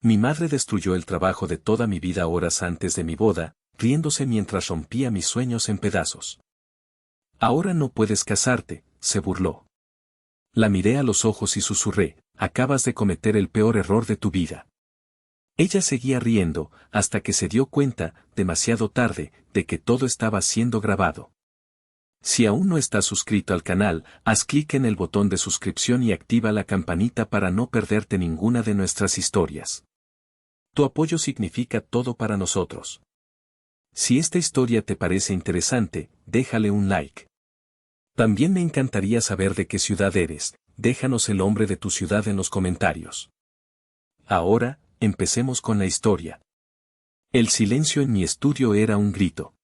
Mi madre destruyó el trabajo de toda mi vida horas antes de mi boda, riéndose mientras rompía mis sueños en pedazos. Ahora no puedes casarte, se burló. La miré a los ojos y susurré, acabas de cometer el peor error de tu vida. Ella seguía riendo, hasta que se dio cuenta, demasiado tarde, de que todo estaba siendo grabado. Si aún no estás suscrito al canal, haz clic en el botón de suscripción y activa la campanita para no perderte ninguna de nuestras historias. Tu apoyo significa todo para nosotros. Si esta historia te parece interesante, déjale un like. También me encantaría saber de qué ciudad eres, déjanos el nombre de tu ciudad en los comentarios. Ahora, empecemos con la historia. El silencio en mi estudio era un grito.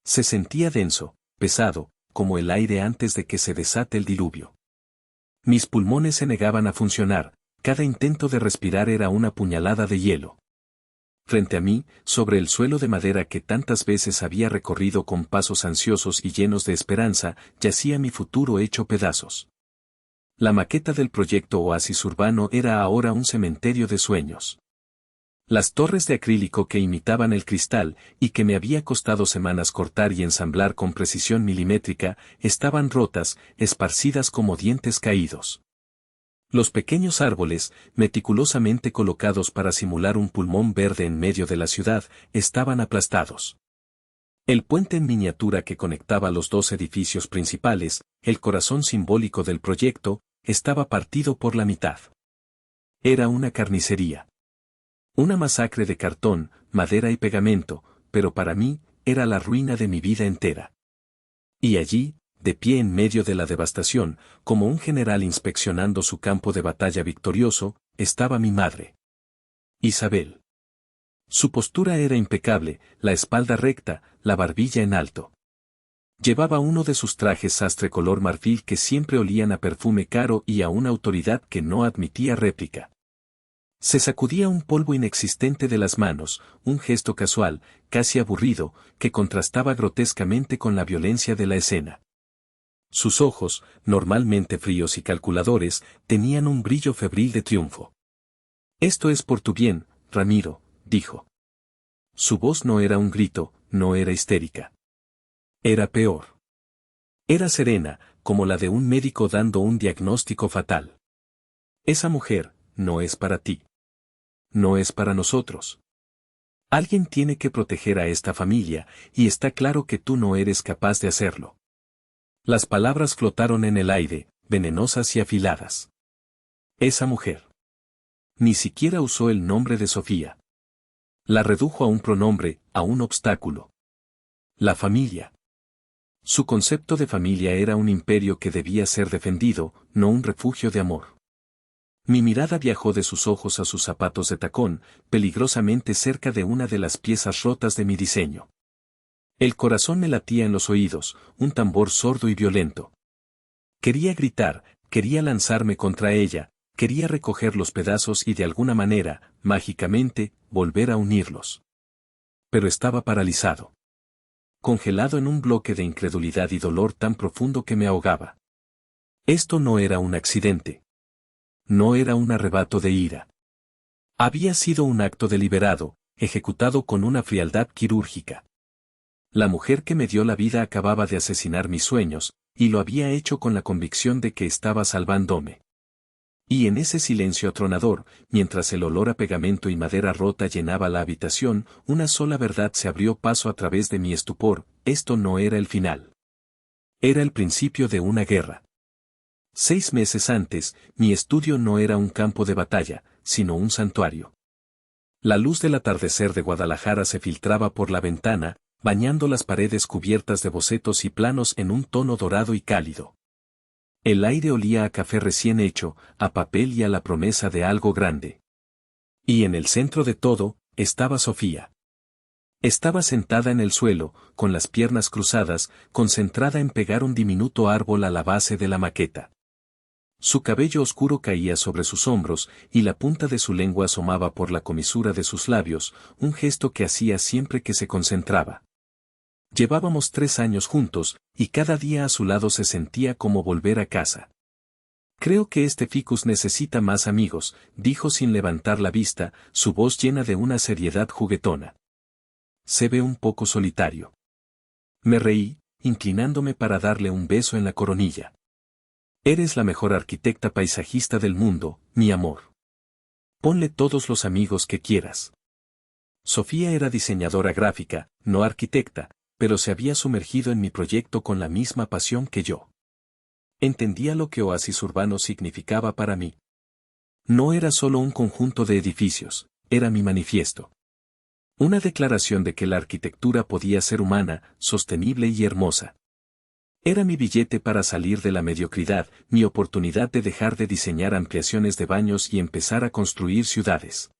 Se sentía denso, pesado, como el aire antes de que se desate el diluvio. Mis pulmones se negaban a funcionar, cada intento de respirar era una puñalada de hielo. Frente a mí, sobre el suelo de madera que tantas veces había recorrido con pasos ansiosos y llenos de esperanza, yacía mi futuro hecho pedazos. La maqueta del proyecto Oasis Urbano era ahora un cementerio de sueños. Las torres de acrílico que imitaban el cristal, y que me había costado semanas cortar y ensamblar con precisión milimétrica, estaban rotas, esparcidas como dientes caídos. Los pequeños árboles, meticulosamente colocados para simular un pulmón verde en medio de la ciudad, estaban aplastados. El puente en miniatura que conectaba los dos edificios principales, el corazón simbólico del proyecto, estaba partido por la mitad. Era una carnicería. Una masacre de cartón, madera y pegamento, pero para mí, era la ruina de mi vida entera. Y allí, de pie en medio de la devastación, como un general inspeccionando su campo de batalla victorioso, estaba mi madre. Isabel. Su postura era impecable, la espalda recta, la barbilla en alto. Llevaba uno de sus trajes sastre color marfil que siempre olían a perfume caro y a una autoridad que no admitía réplica. Se sacudía un polvo inexistente de las manos, un gesto casual, casi aburrido, que contrastaba grotescamente con la violencia de la escena. Sus ojos, normalmente fríos y calculadores, tenían un brillo febril de triunfo. «Esto es por tu bien, Ramiro», dijo. Su voz no era un grito, no era histérica. Era peor. Era serena, como la de un médico dando un diagnóstico fatal. Esa mujer, no es para ti. No es para nosotros. Alguien tiene que proteger a esta familia, y está claro que tú no eres capaz de hacerlo. Las palabras flotaron en el aire, venenosas y afiladas. Esa mujer. Ni siquiera usó el nombre de Sofía. La redujo a un pronombre, a un obstáculo. La familia. Su concepto de familia era un imperio que debía ser defendido, no un refugio de amor. Mi mirada viajó de sus ojos a sus zapatos de tacón, peligrosamente cerca de una de las piezas rotas de mi diseño. El corazón me latía en los oídos, un tambor sordo y violento. Quería gritar, quería lanzarme contra ella, quería recoger los pedazos y de alguna manera, mágicamente, volver a unirlos. Pero estaba paralizado. Congelado en un bloque de incredulidad y dolor tan profundo que me ahogaba. Esto no era un accidente. No era un arrebato de ira. Había sido un acto deliberado, ejecutado con una frialdad quirúrgica. La mujer que me dio la vida acababa de asesinar mis sueños, y lo había hecho con la convicción de que estaba salvándome. Y en ese silencio atronador, mientras el olor a pegamento y madera rota llenaba la habitación, una sola verdad se abrió paso a través de mi estupor: esto no era el final. Era el principio de una guerra. 6 meses antes, mi estudio no era un campo de batalla, sino un santuario. La luz del atardecer de Guadalajara se filtraba por la ventana, bañando las paredes cubiertas de bocetos y planos en un tono dorado y cálido. El aire olía a café recién hecho, a papel y a la promesa de algo grande. Y en el centro de todo, estaba Sofía. Estaba sentada en el suelo, con las piernas cruzadas, concentrada en pegar un diminuto árbol a la base de la maqueta. Su cabello oscuro caía sobre sus hombros, y la punta de su lengua asomaba por la comisura de sus labios, un gesto que hacía siempre que se concentraba. Llevábamos 3 años juntos, y cada día a su lado se sentía como volver a casa. Creo que este ficus necesita más amigos, dijo sin levantar la vista, su voz llena de una seriedad juguetona. Se ve un poco solitario. Me reí, inclinándome para darle un beso en la coronilla. Eres la mejor arquitecta paisajista del mundo, mi amor. Ponle todos los amigos que quieras. Sofía era diseñadora gráfica, no arquitecta, pero se había sumergido en mi proyecto con la misma pasión que yo. Entendía lo que Oasis Urbano significaba para mí. No era solo un conjunto de edificios, era mi manifiesto. Una declaración de que la arquitectura podía ser humana, sostenible y hermosa. Era mi billete para salir de la mediocridad, mi oportunidad de dejar de diseñar ampliaciones de baños y empezar a construir ciudades.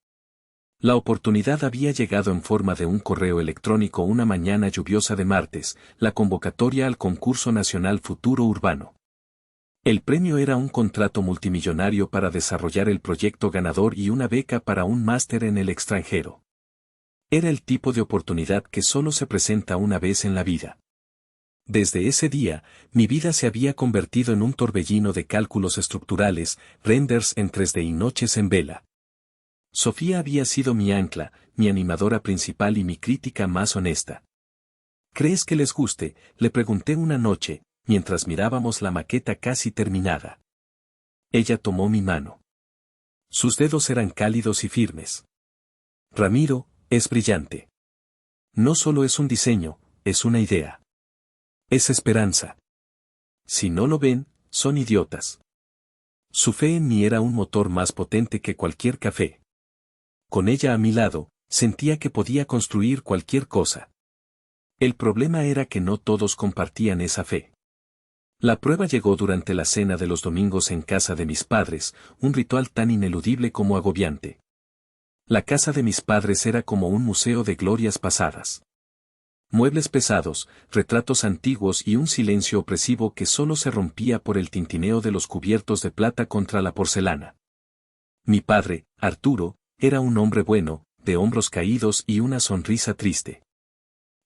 La oportunidad había llegado en forma de un correo electrónico una mañana lluviosa de martes, la convocatoria al concurso nacional Futuro Urbano. El premio era un contrato multimillonario para desarrollar el proyecto ganador y una beca para un máster en el extranjero. Era el tipo de oportunidad que solo se presenta una vez en la vida. Desde ese día, mi vida se había convertido en un torbellino de cálculos estructurales, renders en 3D y noches en vela. Sofía había sido mi ancla, mi animadora principal y mi crítica más honesta. ¿Crees que les guste?, le pregunté una noche, mientras mirábamos la maqueta casi terminada. Ella tomó mi mano. Sus dedos eran cálidos y firmes. Ramiro, es brillante. No solo es un diseño, es una idea. Es esperanza. Si no lo ven, son idiotas. Su fe en mí era un motor más potente que cualquier café. Con ella a mi lado, sentía que podía construir cualquier cosa. El problema era que no todos compartían esa fe. La prueba llegó durante la cena de los domingos en casa de mis padres, un ritual tan ineludible como agobiante. La casa de mis padres era como un museo de glorias pasadas. Muebles pesados, retratos antiguos y un silencio opresivo que solo se rompía por el tintineo de los cubiertos de plata contra la porcelana. Mi padre, Arturo, era un hombre bueno, de hombros caídos y una sonrisa triste.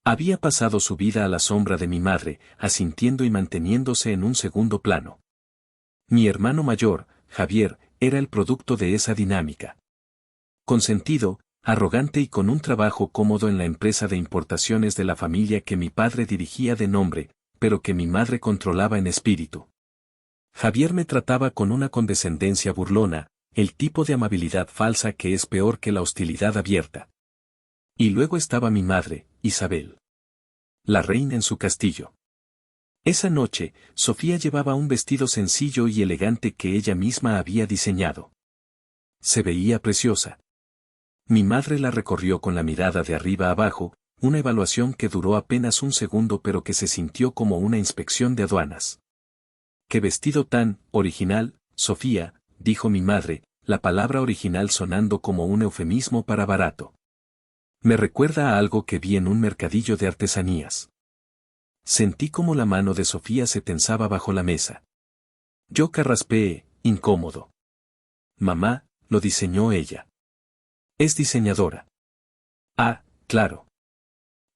Había pasado su vida a la sombra de mi madre, asintiendo y manteniéndose en un segundo plano. Mi hermano mayor, Javier, era el producto de esa dinámica. Consentido, arrogante y con un trabajo cómodo en la empresa de importaciones de la familia que mi padre dirigía de nombre, pero que mi madre controlaba en espíritu. Javier me trataba con una condescendencia burlona, el tipo de amabilidad falsa que es peor que la hostilidad abierta. Y luego estaba mi madre, Isabel. La reina en su castillo. Esa noche, Sofía llevaba un vestido sencillo y elegante que ella misma había diseñado. Se veía preciosa. Mi madre la recorrió con la mirada de arriba abajo, una evaluación que duró apenas un segundo pero que se sintió como una inspección de aduanas. ¡Qué vestido tan original, Sofía!, dijo mi madre, la palabra original sonando como un eufemismo para barato. Me recuerda a algo que vi en un mercadillo de artesanías. Sentí como la mano de Sofía se tensaba bajo la mesa. Yo carraspeé, incómodo. Mamá, lo diseñó ella. Es diseñadora. Ah, claro.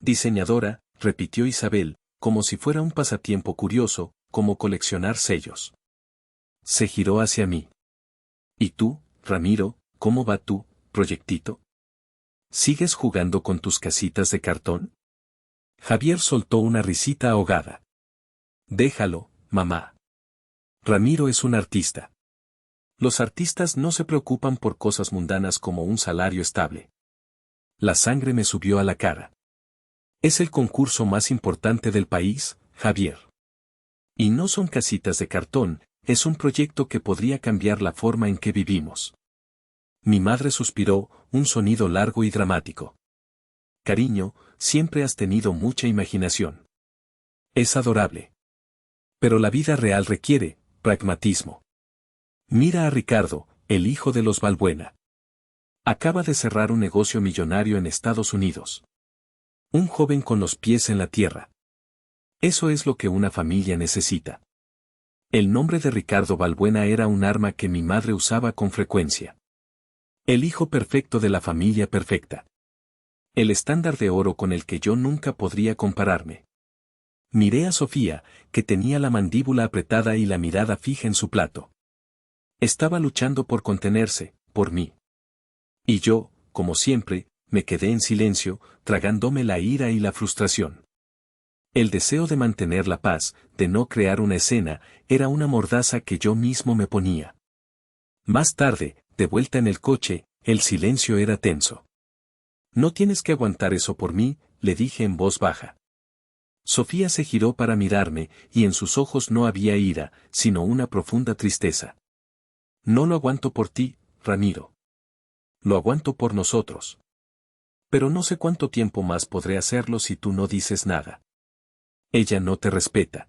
Diseñadora, repitió Isabel, como si fuera un pasatiempo curioso, como coleccionar sellos. Se giró hacia mí. ¿Y tú, Ramiro, cómo va tu proyectito? ¿Sigues jugando con tus casitas de cartón? Javier soltó una risita ahogada. Déjalo, mamá. Ramiro es un artista. Los artistas no se preocupan por cosas mundanas como un salario estable. La sangre me subió a la cara. Es el concurso más importante del país, Javier. Y no son casitas de cartón, es un proyecto que podría cambiar la forma en que vivimos. Mi madre suspiró, un sonido largo y dramático. Cariño, siempre has tenido mucha imaginación. Es adorable. Pero la vida real requiere pragmatismo. Mira a Ricardo, el hijo de los Balbuena. Acaba de cerrar un negocio millonario en Estados Unidos. Un joven con los pies en la tierra. Eso es lo que una familia necesita. El nombre de Ricardo Balbuena era un arma que mi madre usaba con frecuencia. El hijo perfecto de la familia perfecta. El estándar de oro con el que yo nunca podría compararme. Miré a Sofía, que tenía la mandíbula apretada y la mirada fija en su plato. Estaba luchando por contenerse, por mí. Y yo, como siempre, me quedé en silencio, tragándome la ira y la frustración. El deseo de mantener la paz, de no crear una escena, era una mordaza que yo mismo me ponía. Más tarde, de vuelta en el coche, el silencio era tenso. No tienes que aguantar eso por mí, le dije en voz baja. Sofía se giró para mirarme, y en sus ojos no había ira, sino una profunda tristeza. No lo aguanto por ti, Ramiro. Lo aguanto por nosotros. Pero no sé cuánto tiempo más podré hacerlo si tú no dices nada. Ella no te respeta.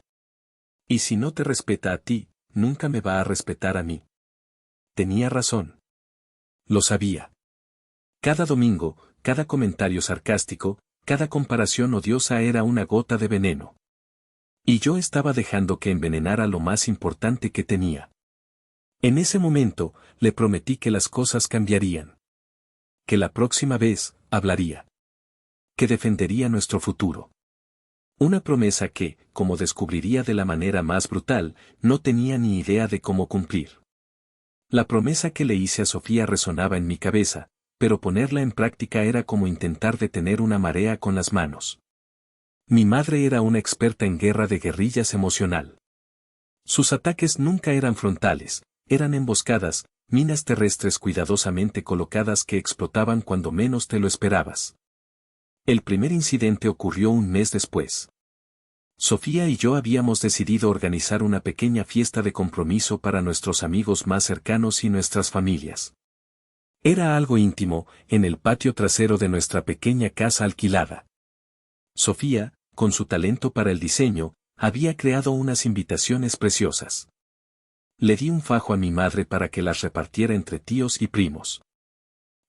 Y si no te respeta a ti, nunca me va a respetar a mí. Tenía razón. Lo sabía. Cada domingo, cada comentario sarcástico, cada comparación odiosa era una gota de veneno. Y yo estaba dejando que envenenara lo más importante que tenía. En ese momento, le prometí que las cosas cambiarían. Que la próxima vez, hablaría. Que defendería nuestro futuro. Una promesa que, como descubriría de la manera más brutal, no tenía ni idea de cómo cumplir. La promesa que le hice a Sofía resonaba en mi cabeza, pero ponerla en práctica era como intentar detener una marea con las manos. Mi madre era una experta en guerra de guerrillas emocional. Sus ataques nunca eran frontales, eran emboscadas, minas terrestres cuidadosamente colocadas que explotaban cuando menos te lo esperabas. El primer incidente ocurrió un mes después. Sofía y yo habíamos decidido organizar una pequeña fiesta de compromiso para nuestros amigos más cercanos y nuestras familias. Era algo íntimo, en el patio trasero de nuestra pequeña casa alquilada. Sofía, con su talento para el diseño, había creado unas invitaciones preciosas. Le di un fajo a mi madre para que las repartiera entre tíos y primos.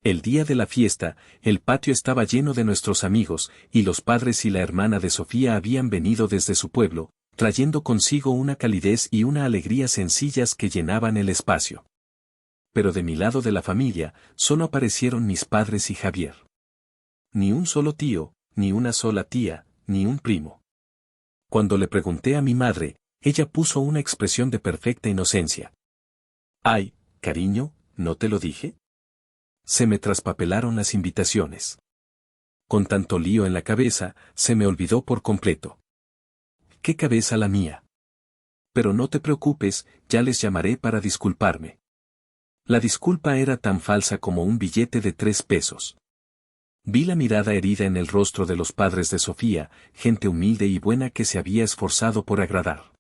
El día de la fiesta, el patio estaba lleno de nuestros amigos, y los padres y la hermana de Sofía habían venido desde su pueblo, trayendo consigo una calidez y una alegría sencillas que llenaban el espacio. Pero de mi lado de la familia, solo aparecieron mis padres y Javier. Ni un solo tío, ni una sola tía, ni un primo. Cuando le pregunté a mi madre, ella puso una expresión de perfecta inocencia. «Ay, cariño, ¿no te lo dije?» Se me traspapelaron las invitaciones. Con tanto lío en la cabeza, se me olvidó por completo. ¿Qué cabeza la mía? Pero no te preocupes, ya les llamaré para disculparme. La disculpa era tan falsa como un billete de 3 pesos. Vi la mirada herida en el rostro de los padres de Sofía, gente humilde y buena que se había esforzado por agradar.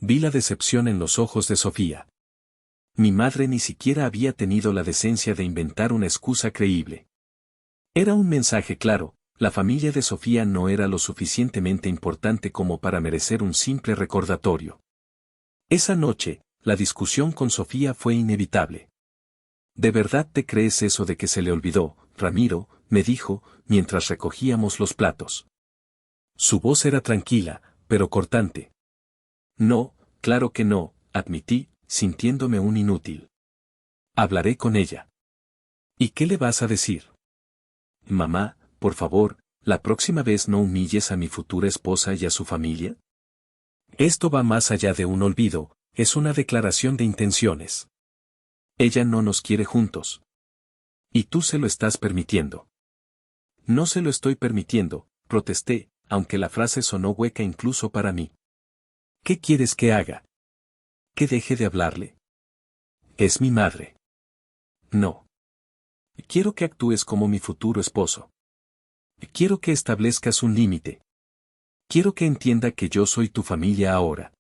Vi la decepción en los ojos de Sofía. Mi madre ni siquiera había tenido la decencia de inventar una excusa creíble. Era un mensaje claro, la familia de Sofía no era lo suficientemente importante como para merecer un simple recordatorio. Esa noche, la discusión con Sofía fue inevitable. ¿De verdad te crees eso de que se le olvidó, Ramiro?, me dijo, mientras recogíamos los platos. Su voz era tranquila, pero cortante. No, claro que no, admití, sintiéndome un inútil. Hablaré con ella. ¿Y qué le vas a decir? Mamá, por favor, la próxima vez no humilles a mi futura esposa y a su familia. Esto va más allá de un olvido, es una declaración de intenciones. Ella no nos quiere juntos. Y tú se lo estás permitiendo. No se lo estoy permitiendo, protesté, aunque la frase sonó hueca incluso para mí. ¿Qué quieres que haga? ¿Que deje de hablarle? Es mi madre. No. Quiero que actúes como mi futuro esposo. Quiero que establezcas un límite. Quiero que entienda que yo soy tu familia ahora.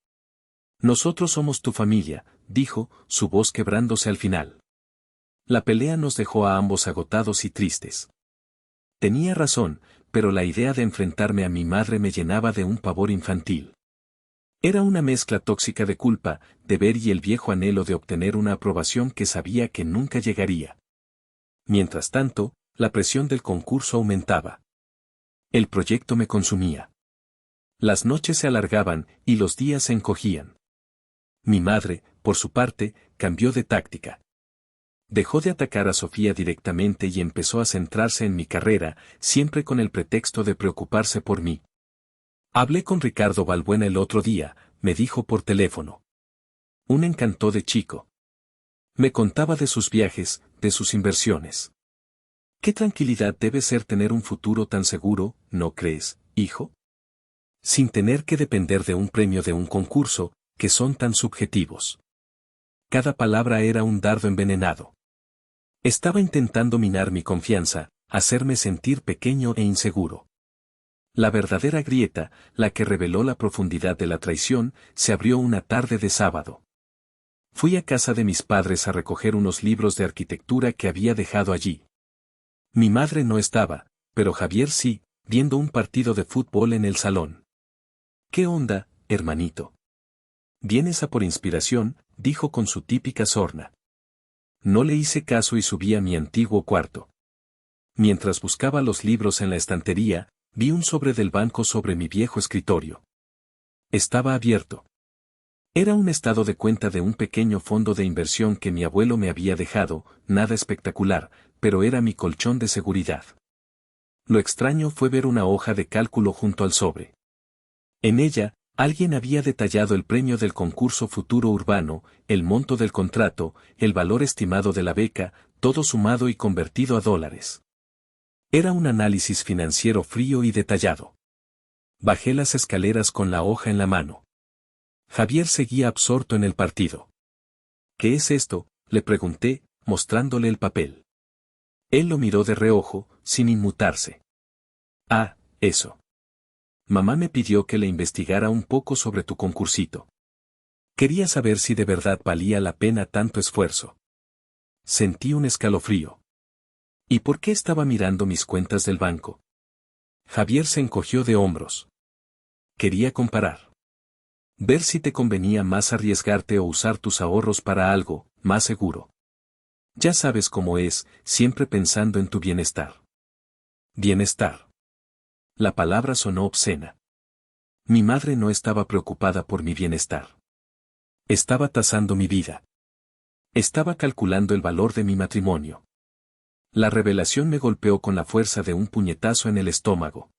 Nosotros somos tu familia, dijo, su voz quebrándose al final. La pelea nos dejó a ambos agotados y tristes. Tenía razón, pero la idea de enfrentarme a mi madre me llenaba de un pavor infantil. Era una mezcla tóxica de culpa, deber y el viejo anhelo de obtener una aprobación que sabía que nunca llegaría. Mientras tanto, la presión del concurso aumentaba. El proyecto me consumía. Las noches se alargaban y los días se encogían. Mi madre, por su parte, cambió de táctica. Dejó de atacar a Sofía directamente y empezó a centrarse en mi carrera, siempre con el pretexto de preocuparse por mí. Hablé con Ricardo Balbuena el otro día, me dijo por teléfono. Un encanto de chico. Me contaba de sus viajes, de sus inversiones. Qué tranquilidad debe ser tener un futuro tan seguro, ¿no crees, hijo? Sin tener que depender de un premio de un concurso, que son tan subjetivos. Cada palabra era un dardo envenenado. Estaba intentando minar mi confianza, hacerme sentir pequeño e inseguro. La verdadera grieta, la que reveló la profundidad de la traición, se abrió una tarde de sábado. Fui a casa de mis padres a recoger unos libros de arquitectura que había dejado allí. Mi madre no estaba, pero Javier sí, viendo un partido de fútbol en el salón. ¿Qué onda, hermanito? ¿Vienes a por inspiración?, dijo con su típica sorna. No le hice caso y subí a mi antiguo cuarto. Mientras buscaba los libros en la estantería, vi un sobre del banco sobre mi viejo escritorio. Estaba abierto. Era un estado de cuenta de un pequeño fondo de inversión que mi abuelo me había dejado, nada espectacular, pero era mi colchón de seguridad. Lo extraño fue ver una hoja de cálculo junto al sobre. En ella, alguien había detallado el premio del concurso Futuro Urbano, el monto del contrato, el valor estimado de la beca, todo sumado y convertido a dólares. Era un análisis financiero frío y detallado. Bajé las escaleras con la hoja en la mano. Javier seguía absorto en el partido. ¿Qué es esto?, le pregunté, mostrándole el papel. Él lo miró de reojo, sin inmutarse. Ah, eso. Mamá me pidió que le investigara un poco sobre tu concursito. Quería saber si de verdad valía la pena tanto esfuerzo. Sentí un escalofrío. ¿Y por qué estaba mirando mis cuentas del banco? Javier se encogió de hombros. Quería comparar. Ver si te convenía más arriesgarte o usar tus ahorros para algo más seguro. Ya sabes cómo es, siempre pensando en tu bienestar. Bienestar. La palabra sonó obscena. Mi madre no estaba preocupada por mi bienestar. Estaba tasando mi vida. Estaba calculando el valor de mi matrimonio. La revelación me golpeó con la fuerza de un puñetazo en el estómago.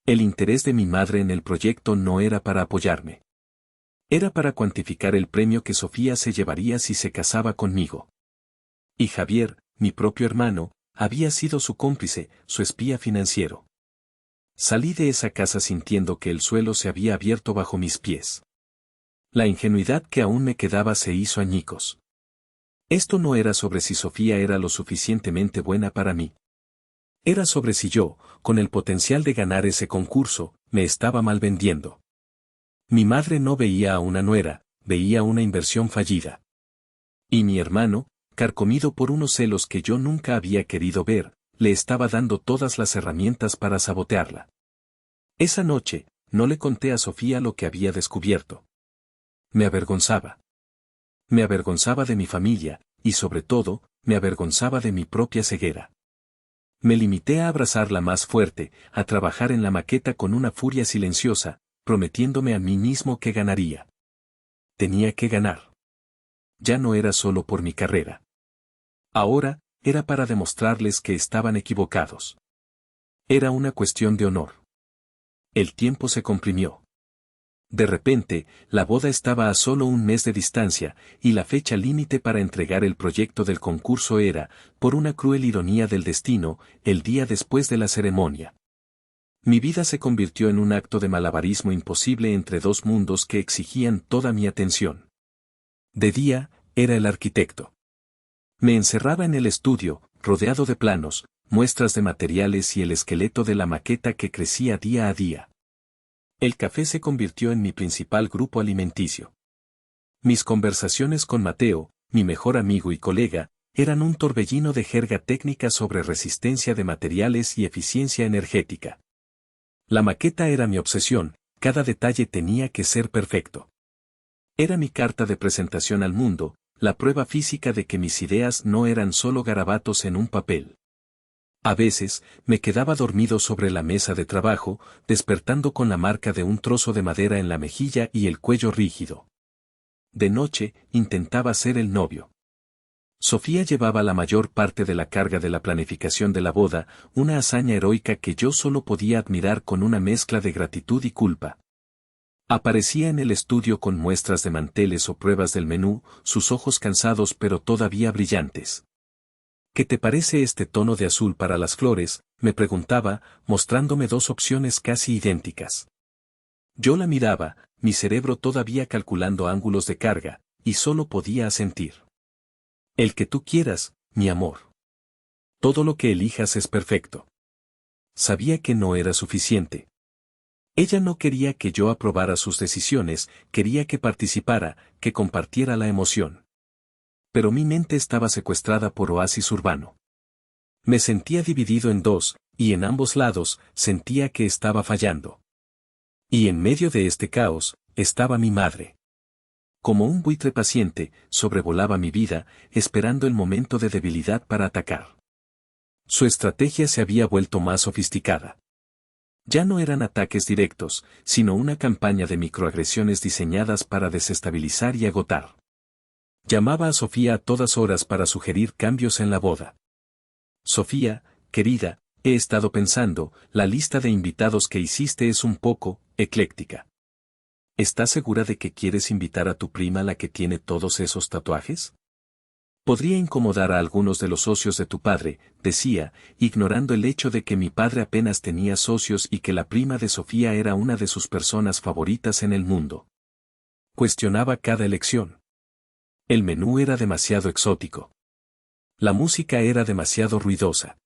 El interés de mi madre en el proyecto no era para apoyarme. Era para cuantificar el premio que Sofía se llevaría si se casaba conmigo. Y Javier, mi propio hermano, había sido su cómplice, su espía financiero. Salí de esa casa sintiendo que el suelo se había abierto bajo mis pies. La ingenuidad que aún me quedaba se hizo añicos. Esto no era sobre si Sofía era lo suficientemente buena para mí. Era sobre si yo, con el potencial de ganar ese concurso, me estaba mal vendiendo. Mi madre no veía a una nuera, veía una inversión fallida. Y mi hermano, carcomido por unos celos que yo nunca había querido ver, le estaba dando todas las herramientas para sabotearla. Esa noche, no le conté a Sofía lo que había descubierto. Me avergonzaba. Me avergonzaba de mi familia, y sobre todo, me avergonzaba de mi propia ceguera. Me limité a abrazarla más fuerte, a trabajar en la maqueta con una furia silenciosa, prometiéndome a mí mismo que ganaría. Tenía que ganar. Ya no era solo por mi carrera. Ahora, era para demostrarles que estaban equivocados. Era una cuestión de honor. El tiempo se comprimió. De repente, la boda estaba a solo un mes de distancia, y la fecha límite para entregar el proyecto del concurso era, por una cruel ironía del destino, el día después de la ceremonia. Mi vida se convirtió en un acto de malabarismo imposible entre dos mundos que exigían toda mi atención. De día, era el arquitecto. Me encerraba en el estudio, rodeado de planos, muestras de materiales y el esqueleto de la maqueta que crecía día a día. El café se convirtió en mi principal grupo alimenticio. Mis conversaciones con Mateo, mi mejor amigo y colega, eran un torbellino de jerga técnica sobre resistencia de materiales y eficiencia energética. La maqueta era mi obsesión, cada detalle tenía que ser perfecto. Era mi carta de presentación al mundo, la prueba física de que mis ideas no eran solo garabatos en un papel. A veces, me quedaba dormido sobre la mesa de trabajo, despertando con la marca de un trozo de madera en la mejilla y el cuello rígido. De noche, intentaba ser el novio. Sofía llevaba la mayor parte de la carga de la planificación de la boda, una hazaña heroica que yo solo podía admirar con una mezcla de gratitud y culpa. Aparecía en el estudio con muestras de manteles o pruebas del menú, sus ojos cansados pero todavía brillantes. ¿Qué te parece este tono de azul para las flores?, me preguntaba, mostrándome dos opciones casi idénticas. Yo la miraba, mi cerebro todavía calculando ángulos de carga, y solo podía asentir. El que tú quieras, mi amor. Todo lo que elijas es perfecto. Sabía que no era suficiente. Ella no quería que yo aprobara sus decisiones, quería que participara, que compartiera la emoción. Pero mi mente estaba secuestrada por Oasis Urbano. Me sentía dividido en dos, y en ambos lados sentía que estaba fallando. Y en medio de este caos, estaba mi madre. Como un buitre paciente, sobrevolaba mi vida, esperando el momento de debilidad para atacar. Su estrategia se había vuelto más sofisticada. Ya no eran ataques directos, sino una campaña de microagresiones diseñadas para desestabilizar y agotar. Llamaba a Sofía a todas horas para sugerir cambios en la boda. Sofía, querida, he estado pensando, la lista de invitados que hiciste es un poco ecléctica. ¿Estás segura de que quieres invitar a tu prima, la que tiene todos esos tatuajes? Podría incomodar a algunos de los socios de tu padre, decía, ignorando el hecho de que mi padre apenas tenía socios y que la prima de Sofía era una de sus personas favoritas en el mundo. Cuestionaba cada elección. El menú era demasiado exótico. La música era demasiado ruidosa.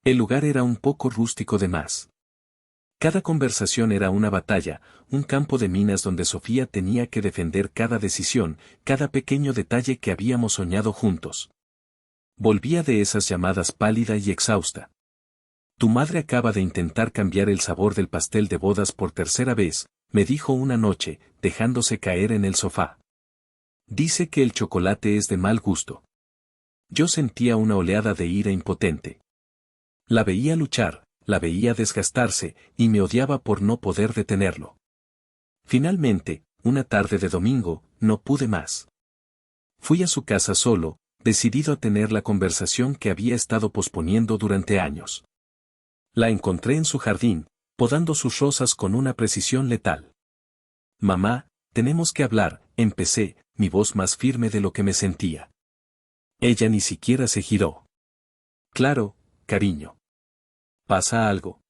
El lugar era un poco rústico de más. Cada conversación era una batalla, un campo de minas donde Sofía tenía que defender cada decisión, cada pequeño detalle que habíamos soñado juntos. Volvía de esas llamadas pálida y exhausta. Tu madre acaba de intentar cambiar el sabor del pastel de bodas por tercera vez, me dijo una noche, dejándose caer en el sofá. Dice que el chocolate es de mal gusto. Yo sentía una oleada de ira impotente. La veía luchar, la veía desgastarse, y me odiaba por no poder detenerlo. Finalmente, una tarde de domingo, no pude más. Fui a su casa solo, decidido a tener la conversación que había estado posponiendo durante años. La encontré en su jardín, podando sus rosas con una precisión letal. Mamá, tenemos que hablar, empecé, mi voz más firme de lo que me sentía. Ella ni siquiera se giró. Claro, cariño. ¿Pasa algo?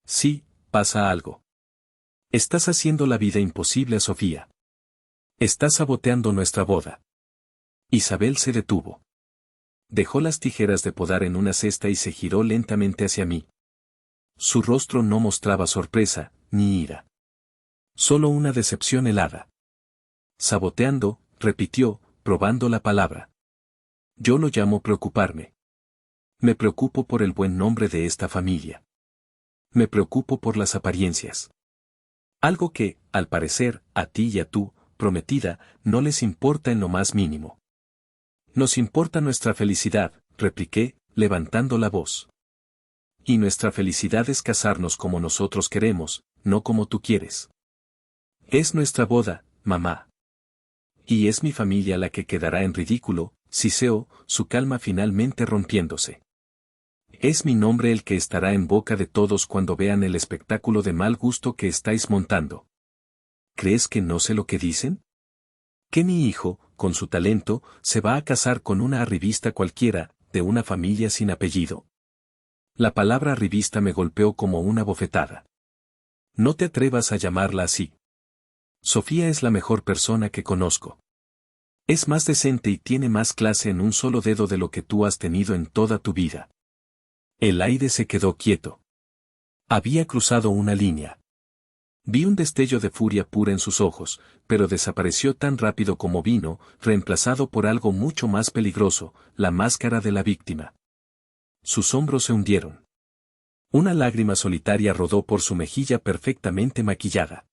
Sí, pasa algo. Estás haciendo la vida imposible a Sofía. Estás saboteando nuestra boda. Isabel se detuvo. Dejó las tijeras de podar en una cesta y se giró lentamente hacia mí. Su rostro no mostraba sorpresa, ni ira. Solo una decepción helada. Saboteando, repitió, probando la palabra. Yo lo llamo preocuparme. Me preocupo por el buen nombre de esta familia. Me preocupo por las apariencias. Algo que, al parecer, a ti y a tu prometida, no les importa en lo más mínimo. Nos importa nuestra felicidad, repliqué, levantando la voz. Y nuestra felicidad es casarnos como nosotros queremos, no como tú quieres. Es nuestra boda, mamá. Y es mi familia la que quedará en ridículo, siseó, su calma finalmente rompiéndose. Es mi nombre el que estará en boca de todos cuando vean el espectáculo de mal gusto que estáis montando. ¿Crees que no sé lo que dicen? Que mi hijo, con su talento, se va a casar con una arribista cualquiera, de una familia sin apellido. La palabra arribista me golpeó como una bofetada. No te atrevas a llamarla así. Sofía es la mejor persona que conozco. Es más decente y tiene más clase en un solo dedo de lo que tú has tenido en toda tu vida. El aire se quedó quieto. Había cruzado una línea. Vi un destello de furia pura en sus ojos, pero desapareció tan rápido como vino, reemplazado por algo mucho más peligroso, la máscara de la víctima. Sus hombros se hundieron. Una lágrima solitaria rodó por su mejilla perfectamente maquillada.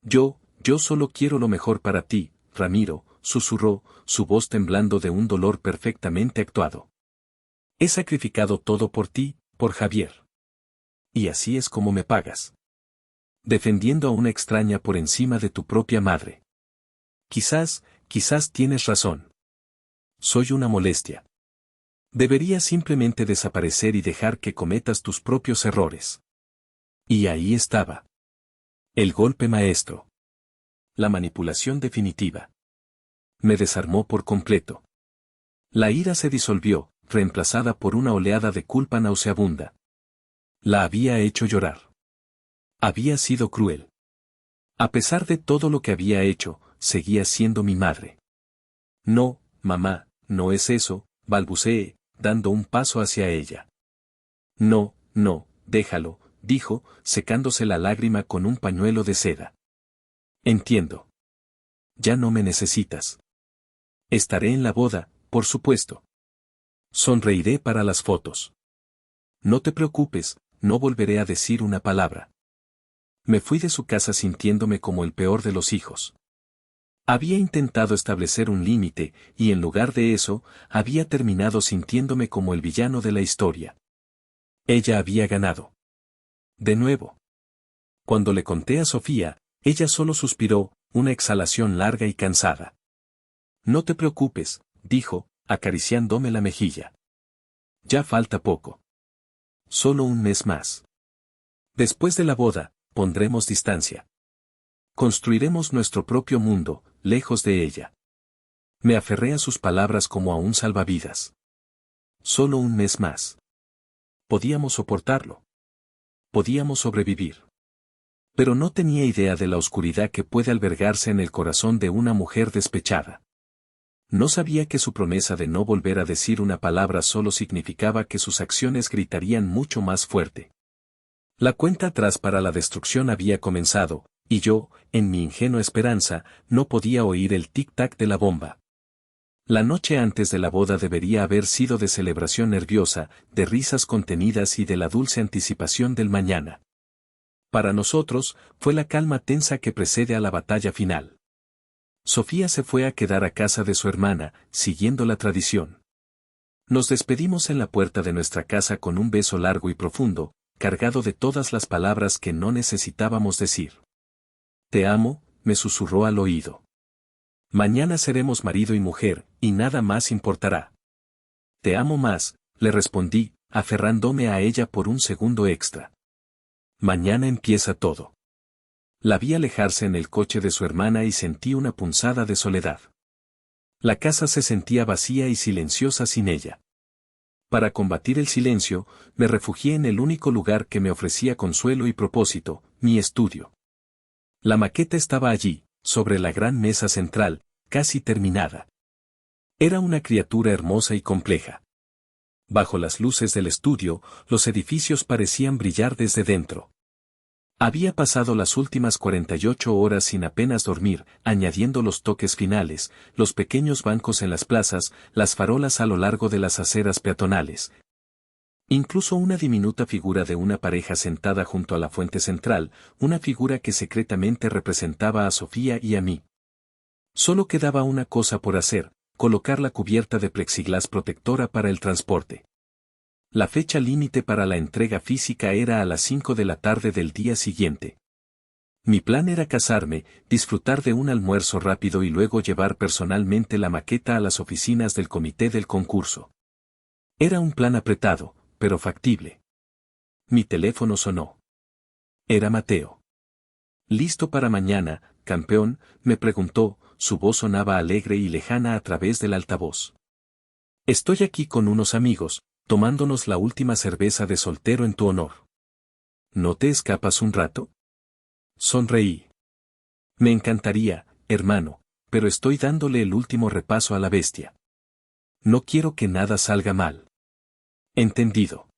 Yo solo quiero lo mejor para ti, Ramiro, susurró, su voz temblando de un dolor perfectamente actuado. He sacrificado todo por ti, por Javier. Y así es como me pagas. Defendiendo a una extraña por encima de tu propia madre. Quizás tienes razón. Soy una molestia. Deberías simplemente desaparecer y dejar que cometas tus propios errores. Y ahí estaba. El golpe maestro. La manipulación definitiva. Me desarmó por completo. La ira se disolvió, reemplazada por una oleada de culpa nauseabunda. La había hecho llorar. Había sido cruel. A pesar de todo lo que había hecho, seguía siendo mi madre. No, mamá, no es eso, balbuceé, dando un paso hacia ella. No, no, déjalo, dijo, secándose la lágrima con un pañuelo de seda. Entiendo. Ya no me necesitas. Estaré en la boda, por supuesto. Sonreiré para las fotos. No te preocupes, no volveré a decir una palabra. Me fui de su casa sintiéndome como el peor de los hijos. Había intentado establecer un límite, y en lugar de eso, había terminado sintiéndome como el villano de la historia. Ella había ganado. De nuevo. Cuando le conté a Sofía, ella solo suspiró, una exhalación larga y cansada. No te preocupes, dijo, acariciándome la mejilla. Ya falta poco. Solo un mes más. Después de la boda, pondremos distancia. Construiremos nuestro propio mundo, lejos de ella. Me aferré a sus palabras como a un salvavidas. Solo un mes más. Podíamos soportarlo. Podíamos sobrevivir. Pero no tenía idea de la oscuridad que puede albergarse en el corazón de una mujer despechada. No sabía que su promesa de no volver a decir una palabra solo significaba que sus acciones gritarían mucho más fuerte. La cuenta atrás para la destrucción había comenzado, y yo, en mi ingenua esperanza, no podía oír el tic-tac de la bomba. La noche antes de la boda debería haber sido de celebración nerviosa, de risas contenidas y de la dulce anticipación del mañana. Para nosotros, fue la calma tensa que precede a la batalla final. Sofía se fue a quedar a casa de su hermana, siguiendo la tradición. Nos despedimos en la puerta de nuestra casa con un beso largo y profundo, cargado de todas las palabras que no necesitábamos decir. Te amo, me susurró al oído. Mañana seremos marido y mujer, y nada más importará. Te amo más, le respondí, aferrándome a ella por un segundo extra. Mañana empieza todo. La vi alejarse en el coche de su hermana y sentí una punzada de soledad. La casa se sentía vacía y silenciosa sin ella. Para combatir el silencio, me refugié en el único lugar que me ofrecía consuelo y propósito, mi estudio. La maqueta estaba allí, sobre la gran mesa central, casi terminada. Era una criatura hermosa y compleja. Bajo las luces del estudio, los edificios parecían brillar desde dentro. Había pasado las últimas 48 horas sin apenas dormir, añadiendo los toques finales, los pequeños bancos en las plazas, las farolas a lo largo de las aceras peatonales. Incluso una diminuta figura de una pareja sentada junto a la fuente central, una figura que secretamente representaba a Sofía y a mí. Solo quedaba una cosa por hacer, colocar la cubierta de plexiglás protectora para el transporte. La fecha límite para la entrega física era a las 5 de la tarde del día siguiente. Mi plan era casarme, disfrutar de un almuerzo rápido y luego llevar personalmente la maqueta a las oficinas del comité del concurso. Era un plan apretado, pero factible. Mi teléfono sonó. Era Mateo. ¿Listo para mañana, campeón?, me preguntó, su voz sonaba alegre y lejana a través del altavoz. Estoy aquí con unos amigos, tomándonos la última cerveza de soltero en tu honor. ¿No te escapas un rato? Sonreí. Me encantaría, hermano, pero estoy dándole el último repaso a la bestia. No quiero que nada salga mal. Entendido.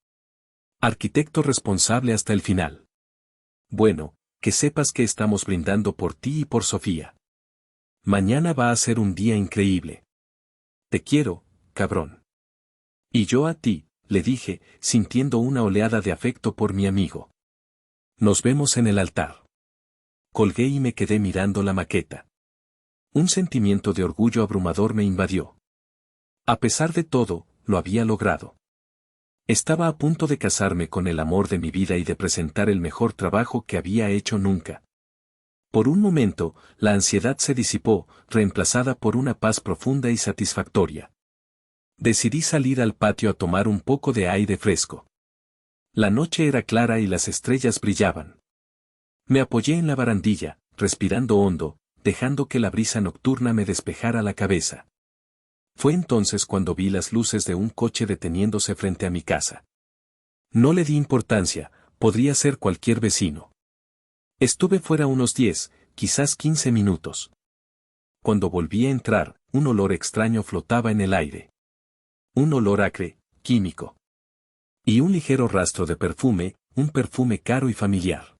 Arquitecto responsable hasta el final. Bueno, que sepas que estamos brindando por ti y por Sofía. Mañana va a ser un día increíble. Te quiero, cabrón. Y yo a ti, le dije, sintiendo una oleada de afecto por mi amigo. Nos vemos en el altar. Colgué y me quedé mirando la maqueta. Un sentimiento de orgullo abrumador me invadió. A pesar de todo, lo había logrado. Estaba a punto de casarme con el amor de mi vida y de presentar el mejor trabajo que había hecho nunca. Por un momento, la ansiedad se disipó, reemplazada por una paz profunda y satisfactoria. Decidí salir al patio a tomar un poco de aire fresco. La noche era clara y las estrellas brillaban. Me apoyé en la barandilla, respirando hondo, dejando que la brisa nocturna me despejara la cabeza. Fue entonces cuando vi las luces de un coche deteniéndose frente a mi casa. No le di importancia, podría ser cualquier vecino. Estuve fuera unos 10, quizás 15 minutos. Cuando volví a entrar, un olor extraño flotaba en el aire. Un olor acre, químico. Y un ligero rastro de perfume, un perfume caro y familiar.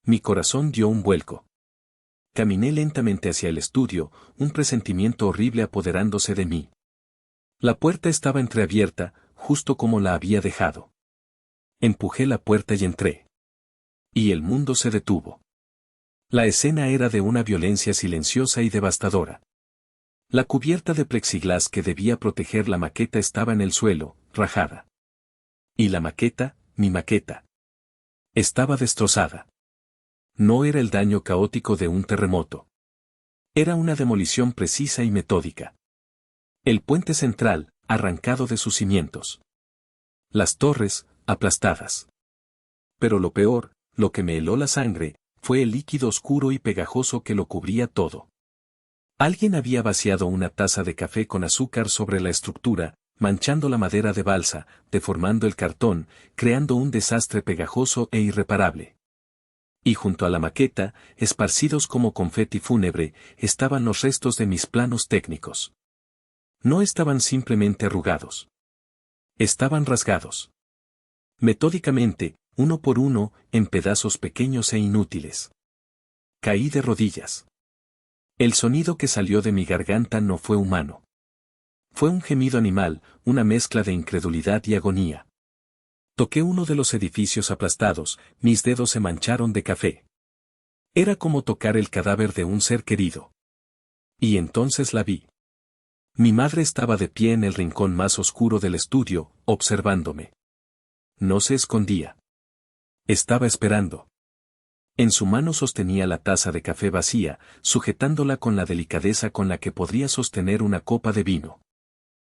Mi corazón dio un vuelco. Caminé lentamente hacia el estudio, un presentimiento horrible apoderándose de mí. La puerta estaba entreabierta, justo como la había dejado. Empujé la puerta y entré. Y el mundo se detuvo. La escena era de una violencia silenciosa y devastadora. La cubierta de plexiglás que debía proteger la maqueta estaba en el suelo, rajada. Y la maqueta, mi maqueta, estaba destrozada. No era el daño caótico de un terremoto. Era una demolición precisa y metódica. El puente central, arrancado de sus cimientos. Las torres, aplastadas. Pero lo peor, lo que me heló la sangre, fue el líquido oscuro y pegajoso que lo cubría todo. Alguien había vaciado una taza de café con azúcar sobre la estructura, manchando la madera de balsa, deformando el cartón, creando un desastre pegajoso e irreparable. Y junto a la maqueta, esparcidos como confeti fúnebre, estaban los restos de mis planos técnicos. No estaban simplemente arrugados. Estaban rasgados. Metódicamente, uno por uno, en pedazos pequeños e inútiles. Caí de rodillas. El sonido que salió de mi garganta no fue humano. Fue un gemido animal, una mezcla de incredulidad y agonía. Toqué uno de los edificios aplastados, mis dedos se mancharon de café. Era como tocar el cadáver de un ser querido. Y entonces la vi. Mi madre estaba de pie en el rincón más oscuro del estudio, observándome. No se escondía. Estaba esperando. En su mano sostenía la taza de café vacía, sujetándola con la delicadeza con la que podría sostener una copa de vino.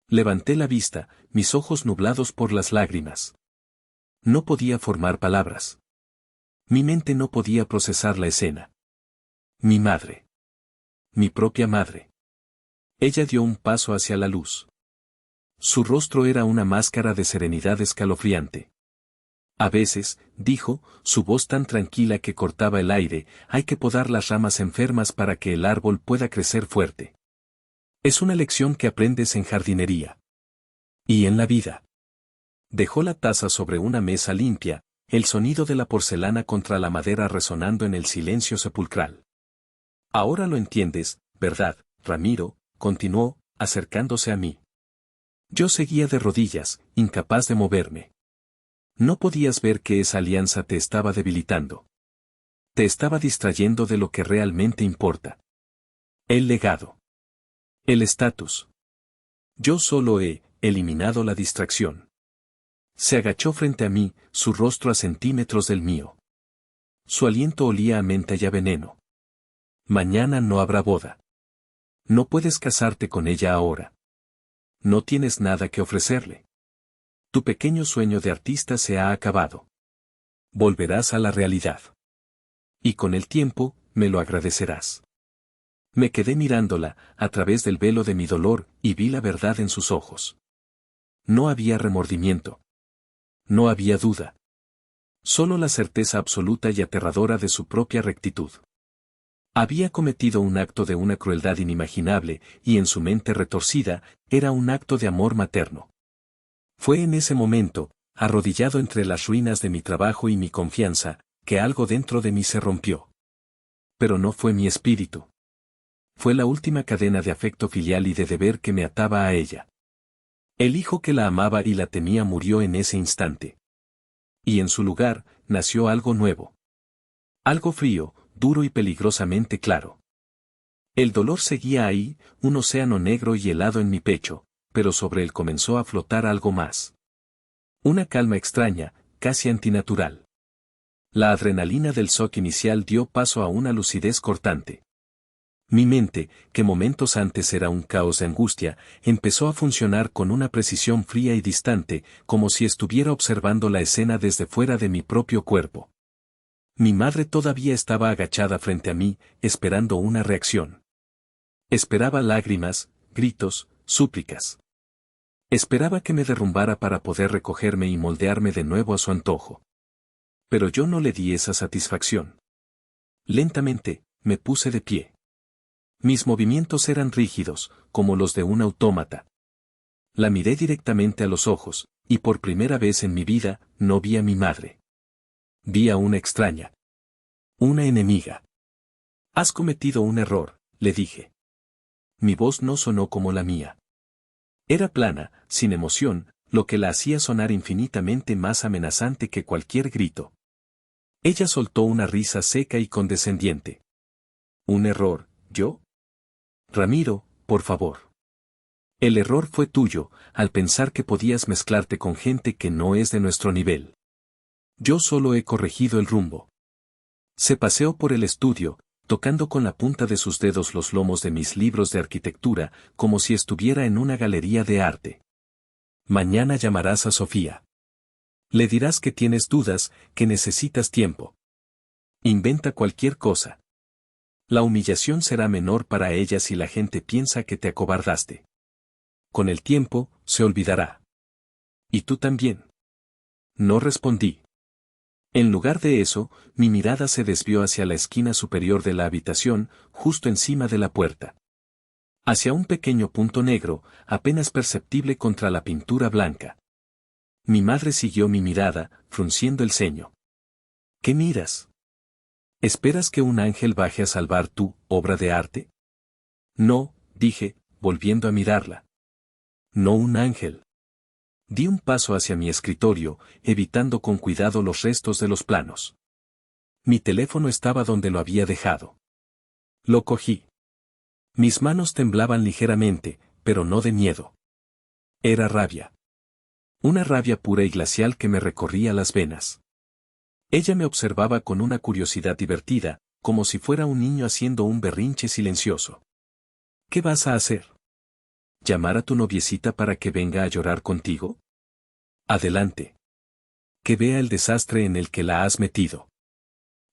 Levanté la vista, mis ojos nublados por las lágrimas. No podía formar palabras. Mi mente no podía procesar la escena. Mi madre. Mi propia madre. Ella dio un paso hacia la luz. Su rostro era una máscara de serenidad escalofriante. A veces, dijo, su voz tan tranquila que cortaba el aire, hay que podar las ramas enfermas para que el árbol pueda crecer fuerte. Es una lección que aprendes en jardinería. Y en la vida. Dejó la taza sobre una mesa limpia, el sonido de la porcelana contra la madera resonando en el silencio sepulcral. Ahora lo entiendes, ¿verdad, Ramiro?, continuó, acercándose a mí. Yo seguía de rodillas, incapaz de moverme. No podías ver que esa alianza te estaba debilitando. Te estaba distrayendo de lo que realmente importa. El legado. El estatus. Yo solo he eliminado la distracción. Se agachó frente a mí, su rostro a centímetros del mío. Su aliento olía a menta y a veneno. Mañana no habrá boda. No puedes casarte con ella ahora. No tienes nada que ofrecerle. Tu pequeño sueño de artista se ha acabado. Volverás a la realidad. Y con el tiempo, me lo agradecerás. Me quedé mirándola, a través del velo de mi dolor, y vi la verdad en sus ojos. No había remordimiento. No había duda. Solo la certeza absoluta y aterradora de su propia rectitud. Había cometido un acto de una crueldad inimaginable, y en su mente retorcida, era un acto de amor materno. Fue en ese momento, arrodillado entre las ruinas de mi trabajo y mi confianza, que algo dentro de mí se rompió. Pero no fue mi espíritu. Fue la última cadena de afecto filial y de deber que me ataba a ella. El hijo que la amaba y la temía murió en ese instante. Y en su lugar, nació algo nuevo. Algo frío, duro y peligrosamente claro. El dolor seguía ahí, un océano negro y helado en mi pecho, pero sobre él comenzó a flotar algo más. Una calma extraña, casi antinatural. La adrenalina del shock inicial dio paso a una lucidez cortante. Mi mente, que momentos antes era un caos de angustia, empezó a funcionar con una precisión fría y distante, como si estuviera observando la escena desde fuera de mi propio cuerpo. Mi madre todavía estaba agachada frente a mí, esperando una reacción. Esperaba lágrimas, gritos, súplicas. Esperaba que me derrumbara para poder recogerme y moldearme de nuevo a su antojo. Pero yo no le di esa satisfacción. Lentamente, me puse de pie. Mis movimientos eran rígidos, como los de un autómata. La miré directamente a los ojos, y por primera vez en mi vida, no vi a mi madre. Vi a una extraña. Una enemiga. Has cometido un error, le dije. Mi voz no sonó como la mía. Era plana, sin emoción, lo que la hacía sonar infinitamente más amenazante que cualquier grito. Ella soltó una risa seca y condescendiente. ¿Un error, yo? Ramiro, por favor. El error fue tuyo, al pensar que podías mezclarte con gente que no es de nuestro nivel. Yo solo he corregido el rumbo. Se paseó por el estudio, tocando con la punta de sus dedos los lomos de mis libros de arquitectura, como si estuviera en una galería de arte. Mañana llamarás a Sofía. Le dirás que tienes dudas, que necesitas tiempo. Inventa cualquier cosa. La humillación será menor para ella si la gente piensa que te acobardaste. Con el tiempo, se olvidará. ¿Y tú también? No respondí. En lugar de eso, mi mirada se desvió hacia la esquina superior de la habitación, justo encima de la puerta. Hacia un pequeño punto negro, apenas perceptible contra la pintura blanca. Mi madre siguió mi mirada, frunciendo el ceño. ¿Qué miras? ¿Esperas que un ángel baje a salvar tu obra de arte? No, dije, volviendo a mirarla. No un ángel. Di un paso hacia mi escritorio, evitando con cuidado los restos de los planos. Mi teléfono estaba donde lo había dejado. Lo cogí. Mis manos temblaban ligeramente, pero no de miedo. Era rabia. Una rabia pura y glacial que me recorría las venas. Ella me observaba con una curiosidad divertida, como si fuera un niño haciendo un berrinche silencioso. ¿Qué vas a hacer? ¿Llamar a tu noviecita para que venga a llorar contigo? Adelante. Que vea el desastre en el que la has metido.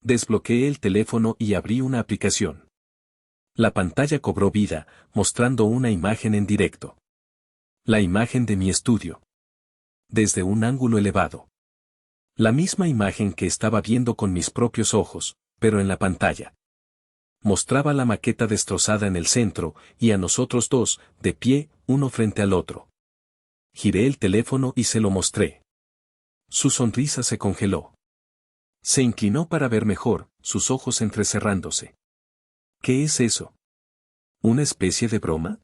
Desbloqueé el teléfono y abrí una aplicación. La pantalla cobró vida, mostrando una imagen en directo. La imagen de mi estudio. Desde un ángulo elevado. La misma imagen que estaba viendo con mis propios ojos, pero en la pantalla. Mostraba la maqueta destrozada en el centro, y a nosotros dos, de pie, uno frente al otro. Giré el teléfono y se lo mostré. Su sonrisa se congeló. Se inclinó para ver mejor, sus ojos entrecerrándose. ¿Qué es eso? ¿Una especie de broma?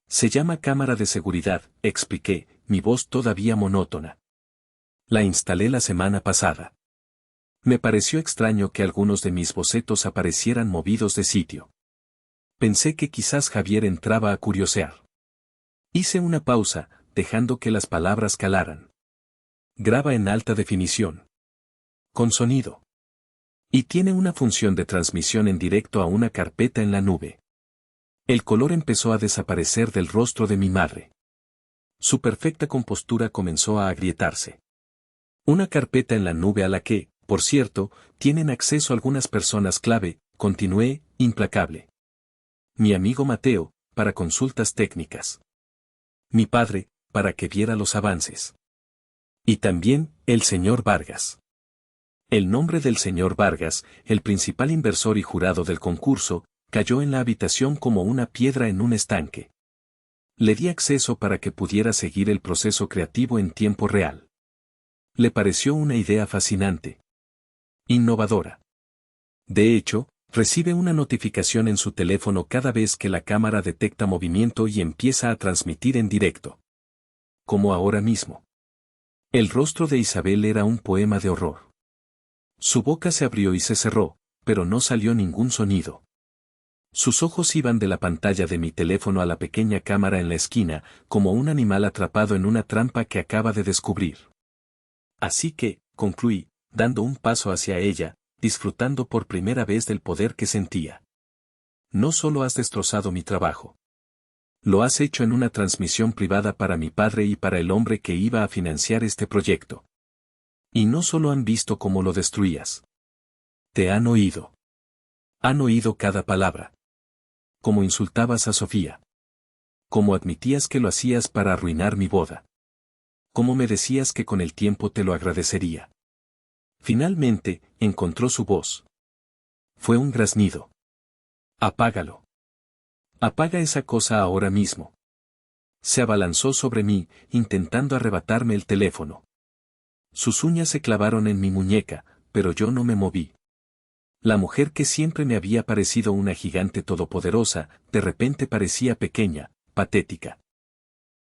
Se llama cámara de seguridad, expliqué, mi voz todavía monótona. La instalé la semana pasada. Me pareció extraño que algunos de mis bocetos aparecieran movidos de sitio. Pensé que quizás Javier entraba a curiosear. Hice una pausa, dejando que las palabras calaran. Graba en alta definición. Con sonido. Y tiene una función de transmisión en directo a una carpeta en la nube. El color empezó a desaparecer del rostro de mi madre. Su perfecta compostura comenzó a agrietarse. Una carpeta en la nube a la que, por cierto, tienen acceso algunas personas clave, continué, implacable. Mi amigo Mateo, para consultas técnicas. Mi padre, para que viera los avances. Y también, el señor Vargas. El nombre del señor Vargas, el principal inversor y jurado del concurso, cayó en la habitación como una piedra en un estanque. Le di acceso para que pudiera seguir el proceso creativo en tiempo real. Le pareció una idea fascinante. Innovadora. De hecho, recibe una notificación en su teléfono cada vez que la cámara detecta movimiento y empieza a transmitir en directo. Como ahora mismo. El rostro de Isabel era un poema de horror. Su boca se abrió y se cerró, pero no salió ningún sonido. Sus ojos iban de la pantalla de mi teléfono a la pequeña cámara en la esquina, como un animal atrapado en una trampa que acaba de descubrir. Así que, concluí, dando un paso hacia ella, disfrutando por primera vez del poder que sentía. No solo has destrozado mi trabajo. Lo has hecho en una transmisión privada para mi padre y para el hombre que iba a financiar este proyecto. Y no solo han visto cómo lo destruías. Te han oído. Han oído cada palabra. Cómo insultabas a Sofía. Cómo admitías que lo hacías para arruinar mi boda. Cómo me decías que con el tiempo te lo agradecería. Finalmente, encontró su voz. Fue un graznido. Apágalo. Apaga esa cosa ahora mismo. Se abalanzó sobre mí, intentando arrebatarme el teléfono. Sus uñas se clavaron en mi muñeca, pero yo no me moví. La mujer que siempre me había parecido una gigante todopoderosa, de repente parecía pequeña, patética.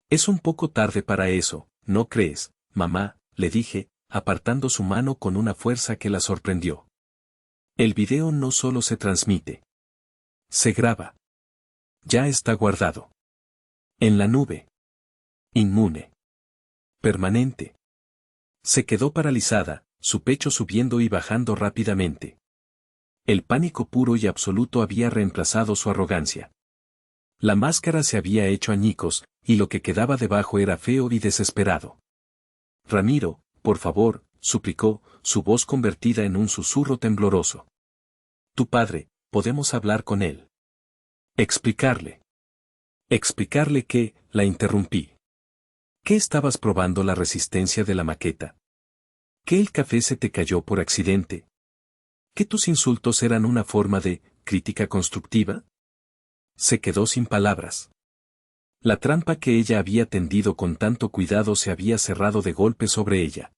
Es un poco tarde para eso, ¿no crees, mamá?, le dije, apartando su mano con una fuerza que la sorprendió. El video no solo se transmite. Se graba. Ya está guardado. En la nube. Inmune. Permanente. Se quedó paralizada, su pecho subiendo y bajando rápidamente. El pánico puro y absoluto había reemplazado su arrogancia. La máscara se había hecho añicos, y lo que quedaba debajo era feo y desesperado. Ramiro, por favor, suplicó, su voz convertida en un susurro tembloroso. Tu padre, podemos hablar con él. Explicarle. Explicarle que, la interrumpí. ¿Qué estabas probando la resistencia de la maqueta? ¿Que el café se te cayó por accidente? ¿Que tus insultos eran una forma de crítica constructiva? Se quedó sin palabras. La trampa que ella había tendido con tanto cuidado se había cerrado de golpe sobre ella.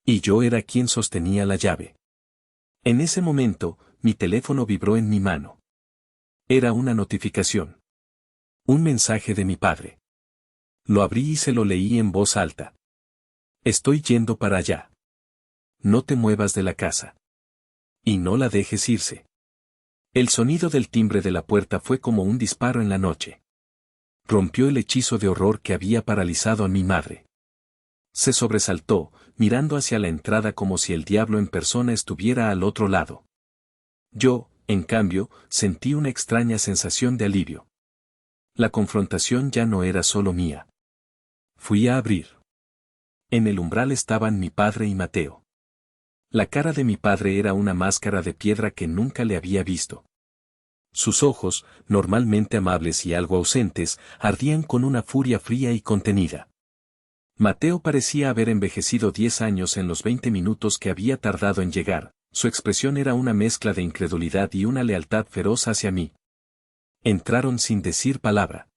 Y yo era quien sostenía la llave. En ese momento, mi teléfono vibró en mi mano. Era una notificación. Un mensaje de mi padre. Lo abrí y se lo leí en voz alta. Estoy yendo para allá. No te muevas de la casa. Y no la dejes irse. El sonido del timbre de la puerta fue como un disparo en la noche. Rompió el hechizo de horror que había paralizado a mi madre. Se sobresaltó, mirando hacia la entrada como si el diablo en persona estuviera al otro lado. Yo, en cambio, sentí una extraña sensación de alivio. La confrontación ya no era solo mía. Fui a abrir. En el umbral estaban mi padre y Mateo. La cara de mi padre era una máscara de piedra que nunca le había visto. Sus ojos, normalmente amables y algo ausentes, ardían con una furia fría y contenida. Mateo parecía haber envejecido 10 años en los 20 minutos que había tardado en llegar, su expresión era una mezcla de incredulidad y una lealtad feroz hacia mí. Entraron sin decir palabra.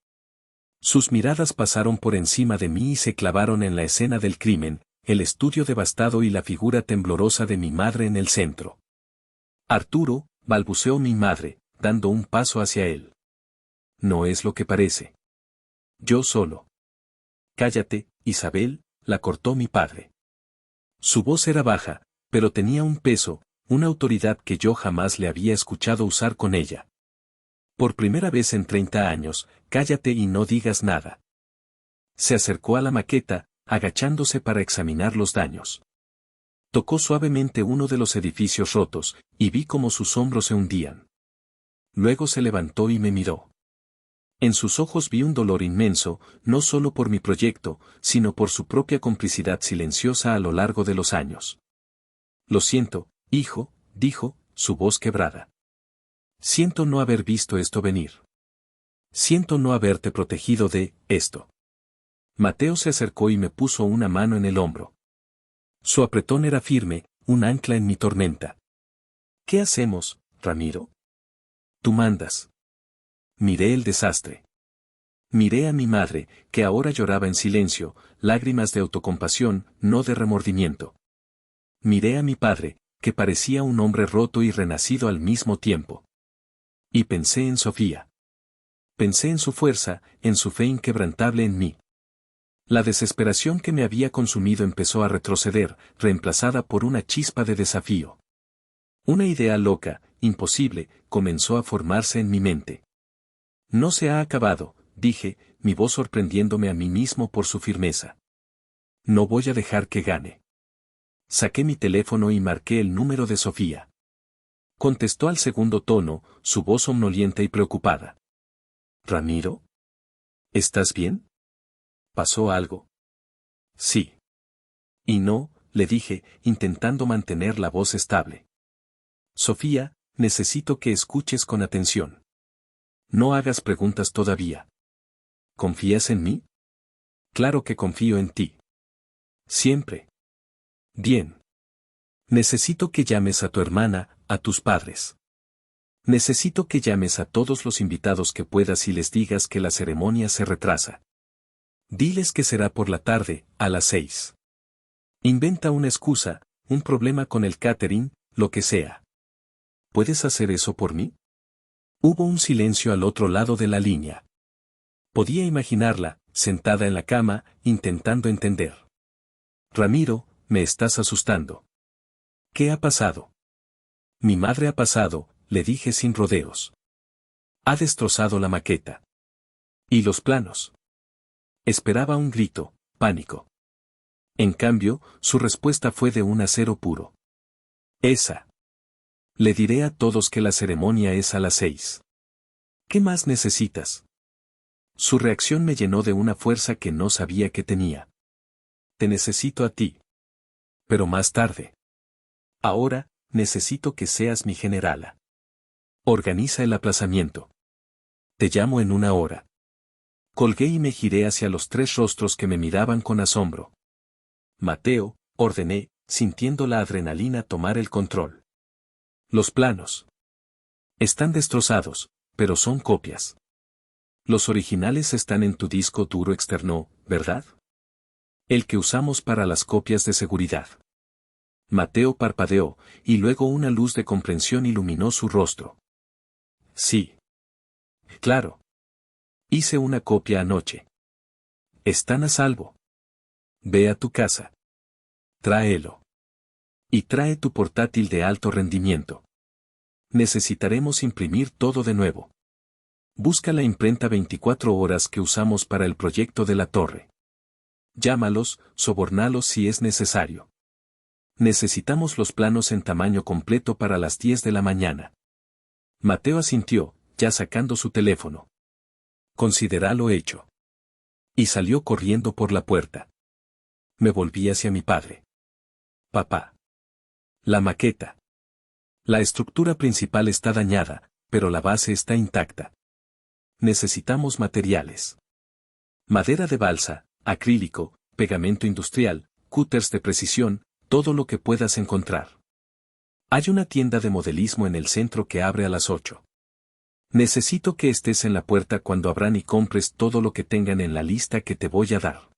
Sus miradas pasaron por encima de mí y se clavaron en la escena del crimen, el estudio devastado y la figura temblorosa de mi madre en el centro. Arturo, balbuceó mi madre, dando un paso hacia él. No es lo que parece. Yo solo. Cállate, Isabel, la cortó mi padre. Su voz era baja, pero tenía un peso, una autoridad que yo jamás le había escuchado usar con ella. Por primera vez en 30 años, cállate y no digas nada. Se acercó a la maqueta, agachándose para examinar los daños. Tocó suavemente uno de los edificios rotos, y vi cómo sus hombros se hundían. Luego se levantó y me miró. En sus ojos vi un dolor inmenso, no solo por mi proyecto, sino por su propia complicidad silenciosa a lo largo de los años. Lo siento, hijo, dijo, su voz quebrada. Siento no haber visto esto venir. Siento no haberte protegido de esto. Mateo se acercó y me puso una mano en el hombro. Su apretón era firme, un ancla en mi tormenta. ¿Qué hacemos, Ramiro? Tú mandas. Miré el desastre. Miré a mi madre, que ahora lloraba en silencio, lágrimas de autocompasión, no de remordimiento. Miré a mi padre, que parecía un hombre roto y renacido al mismo tiempo. Y pensé en Sofía. Pensé en su fuerza, en su fe inquebrantable en mí. La desesperación que me había consumido empezó a retroceder, reemplazada por una chispa de desafío. Una idea loca, imposible, comenzó a formarse en mi mente. No se ha acabado, dije, mi voz sorprendiéndome a mí mismo por su firmeza. No voy a dejar que gane. Saqué mi teléfono y marqué el número de Sofía. Contestó al segundo tono, su voz somnolienta y preocupada. ¿Ramiro? ¿Estás bien? ¿Pasó algo? Sí. Y no, le dije, intentando mantener la voz estable. Sofía, necesito que escuches con atención. No hagas preguntas todavía. ¿Confías en mí? Claro que confío en ti. Siempre. Bien. Necesito que llames a tu hermana, a tus padres. Necesito que llames a todos los invitados que puedas y les digas que la ceremonia se retrasa. Diles que será por la tarde, a las 6. Inventa una excusa, un problema con el catering, lo que sea. ¿Puedes hacer eso por mí? Hubo un silencio al otro lado de la línea. Podía imaginarla, sentada en la cama, intentando entender. Ramiro, me estás asustando. ¿Qué ha pasado? Mi madre ha pasado, le dije sin rodeos. Ha destrozado la maqueta. ¿Y los planos? Esperaba un grito, pánico. En cambio, su respuesta fue de un acero puro. Esa. Le diré a todos que la ceremonia es a las 6. ¿Qué más necesitas? Su reacción me llenó de una fuerza que no sabía que tenía. Te necesito a ti. Pero más tarde. Ahora, necesito que seas mi generala. Organiza el aplazamiento. Te llamo en una hora. Colgué y me giré hacia los 3 rostros que me miraban con asombro. Mateo, ordené, sintiendo la adrenalina tomar el control. Los planos. Están destrozados, pero son copias. Los originales están en tu disco duro externo, ¿verdad? El que usamos para las copias de seguridad. Mateo parpadeó, y luego una luz de comprensión iluminó su rostro. Sí. Claro. Hice una copia anoche. Están a salvo. Ve a tu casa. Tráelo. Y trae tu portátil de alto rendimiento. Necesitaremos imprimir todo de nuevo. Busca la imprenta 24 horas que usamos para el proyecto de la torre. Llámalos, sobornalos si es necesario. Necesitamos los planos en tamaño completo para las 10 de la mañana. Mateo asintió, ya sacando su teléfono. Considéralo hecho. Y salió corriendo por la puerta. Me volví hacia mi padre. Papá. La maqueta. La estructura principal está dañada, pero la base está intacta. Necesitamos materiales. Madera de balsa, acrílico, pegamento industrial, cúters de precisión, todo lo que puedas encontrar. Hay una tienda de modelismo en el centro que abre a las 8. Necesito que estés en la puerta cuando abran y compres todo lo que tengan en la lista que te voy a dar.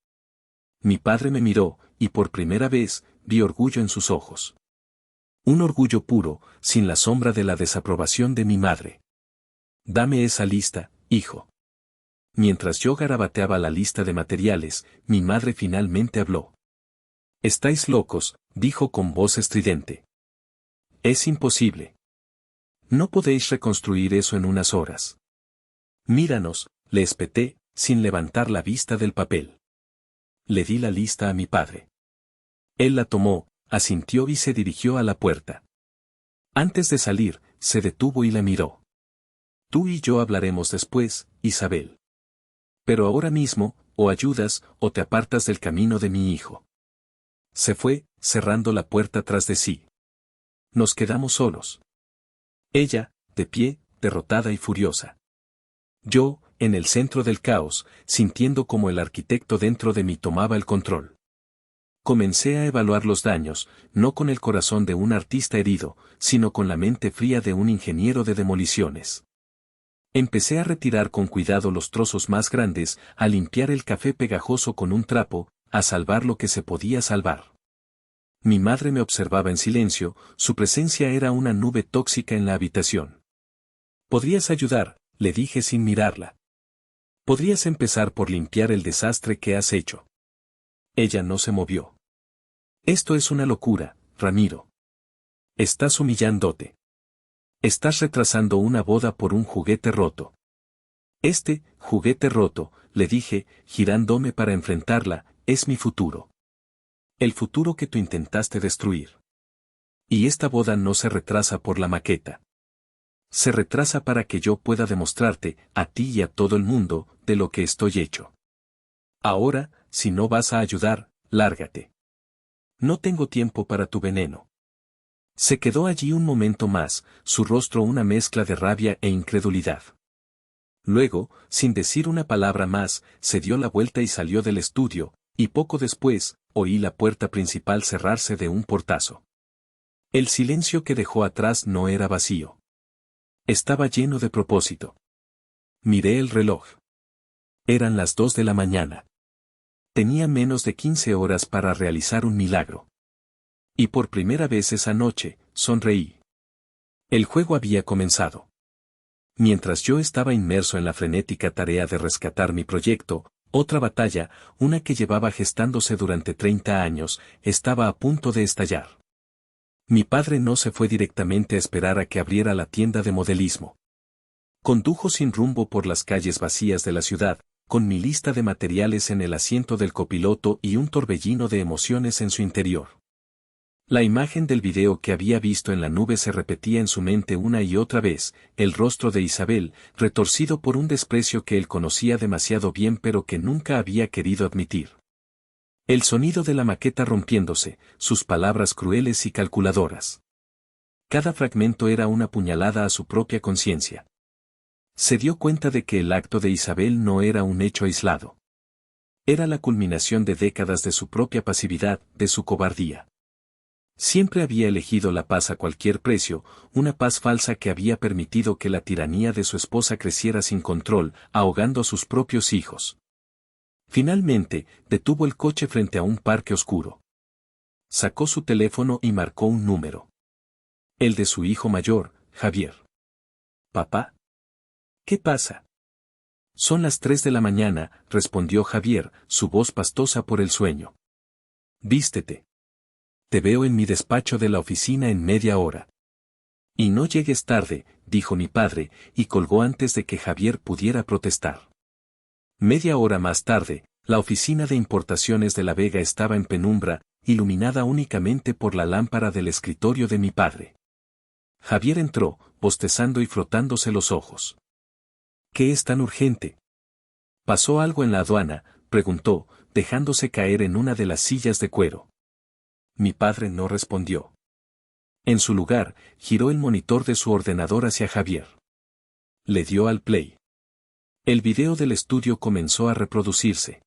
Mi padre me miró, y por primera vez, vi orgullo en sus ojos. Un orgullo puro, sin la sombra de la desaprobación de mi madre. Dame esa lista, hijo. Mientras yo garabateaba la lista de materiales, mi madre finalmente habló. Estáis locos, dijo con voz estridente. Es imposible. No podéis reconstruir eso en unas horas. Míranos, le espeté, sin levantar la vista del papel. Le di la lista a mi padre. Él la tomó, asintió y se dirigió a la puerta. Antes de salir, se detuvo y la miró. Tú y yo hablaremos después, Isabel. Pero ahora mismo, o ayudas, o te apartas del camino de mi hijo. Se fue, cerrando la puerta tras de sí. Nos quedamos solos. Ella, de pie, derrotada y furiosa. Yo, en el centro del caos, sintiendo como el arquitecto dentro de mí tomaba el control. Comencé a evaluar los daños, no con el corazón de un artista herido, sino con la mente fría de un ingeniero de demoliciones. Empecé a retirar con cuidado los trozos más grandes, a limpiar el café pegajoso con un trapo, a salvar lo que se podía salvar. Mi madre me observaba en silencio, su presencia era una nube tóxica en la habitación. ¿Podrías ayudar?, le dije sin mirarla. Podrías empezar por limpiar el desastre que has hecho. Ella no se movió. Esto es una locura, Ramiro. Estás humillándote. Estás retrasando una boda por un juguete roto. Este juguete roto, le dije, girándome para enfrentarla, es mi futuro. El futuro que tú intentaste destruir. Y esta boda no se retrasa por la maqueta. Se retrasa para que yo pueda demostrarte, a ti y a todo el mundo, de lo que estoy hecho. Ahora, si no vas a ayudar, lárgate. No tengo tiempo para tu veneno. Se quedó allí un momento más, su rostro una mezcla de rabia e incredulidad. Luego, sin decir una palabra más, se dio la vuelta y salió del estudio, y poco después, oí la puerta principal cerrarse de un portazo. El silencio que dejó atrás no era vacío. Estaba lleno de propósito. Miré el reloj. Eran las 2 de la mañana. Tenía menos de 15 horas para realizar un milagro. Y por primera vez esa noche, sonreí. El juego había comenzado. Mientras yo estaba inmerso en la frenética tarea de rescatar mi proyecto, otra batalla, una que llevaba gestándose durante 30 años, estaba a punto de estallar. Mi padre no se fue directamente a esperar a que abriera la tienda de modelismo. Condujo sin rumbo por las calles vacías de la ciudad, con mi lista de materiales en el asiento del copiloto y un torbellino de emociones en su interior. La imagen del video que había visto en la nube se repetía en su mente una y otra vez, el rostro de Isabel, retorcido por un desprecio que él conocía demasiado bien pero que nunca había querido admitir. El sonido de la maqueta rompiéndose, sus palabras crueles y calculadoras. Cada fragmento era una puñalada a su propia conciencia. Se dio cuenta de que el acto de Isabel no era un hecho aislado. Era la culminación de décadas de su propia pasividad, de su cobardía. Siempre había elegido la paz a cualquier precio, una paz falsa que había permitido que la tiranía de su esposa creciera sin control, ahogando a sus propios hijos. Finalmente, detuvo el coche frente a un parque oscuro. Sacó su teléfono y marcó un número. El de su hijo mayor, Javier. «Papá. ¿Qué pasa?» «Son las 3 de la mañana», respondió Javier, su voz pastosa por el sueño. «Vístete. Te veo en mi despacho de la oficina en media hora». «Y no llegues tarde», dijo mi padre, y colgó antes de que Javier pudiera protestar. Media hora más tarde, la oficina de importaciones de La Vega estaba en penumbra, iluminada únicamente por la lámpara del escritorio de mi padre. Javier entró, bostezando y frotándose los ojos. «¿Qué es tan urgente?» «¿Pasó algo en la aduana?», preguntó, dejándose caer en una de las sillas de cuero. Mi padre no respondió. En su lugar, giró el monitor de su ordenador hacia Javier. Le dio al play. El video del estudio comenzó a reproducirse.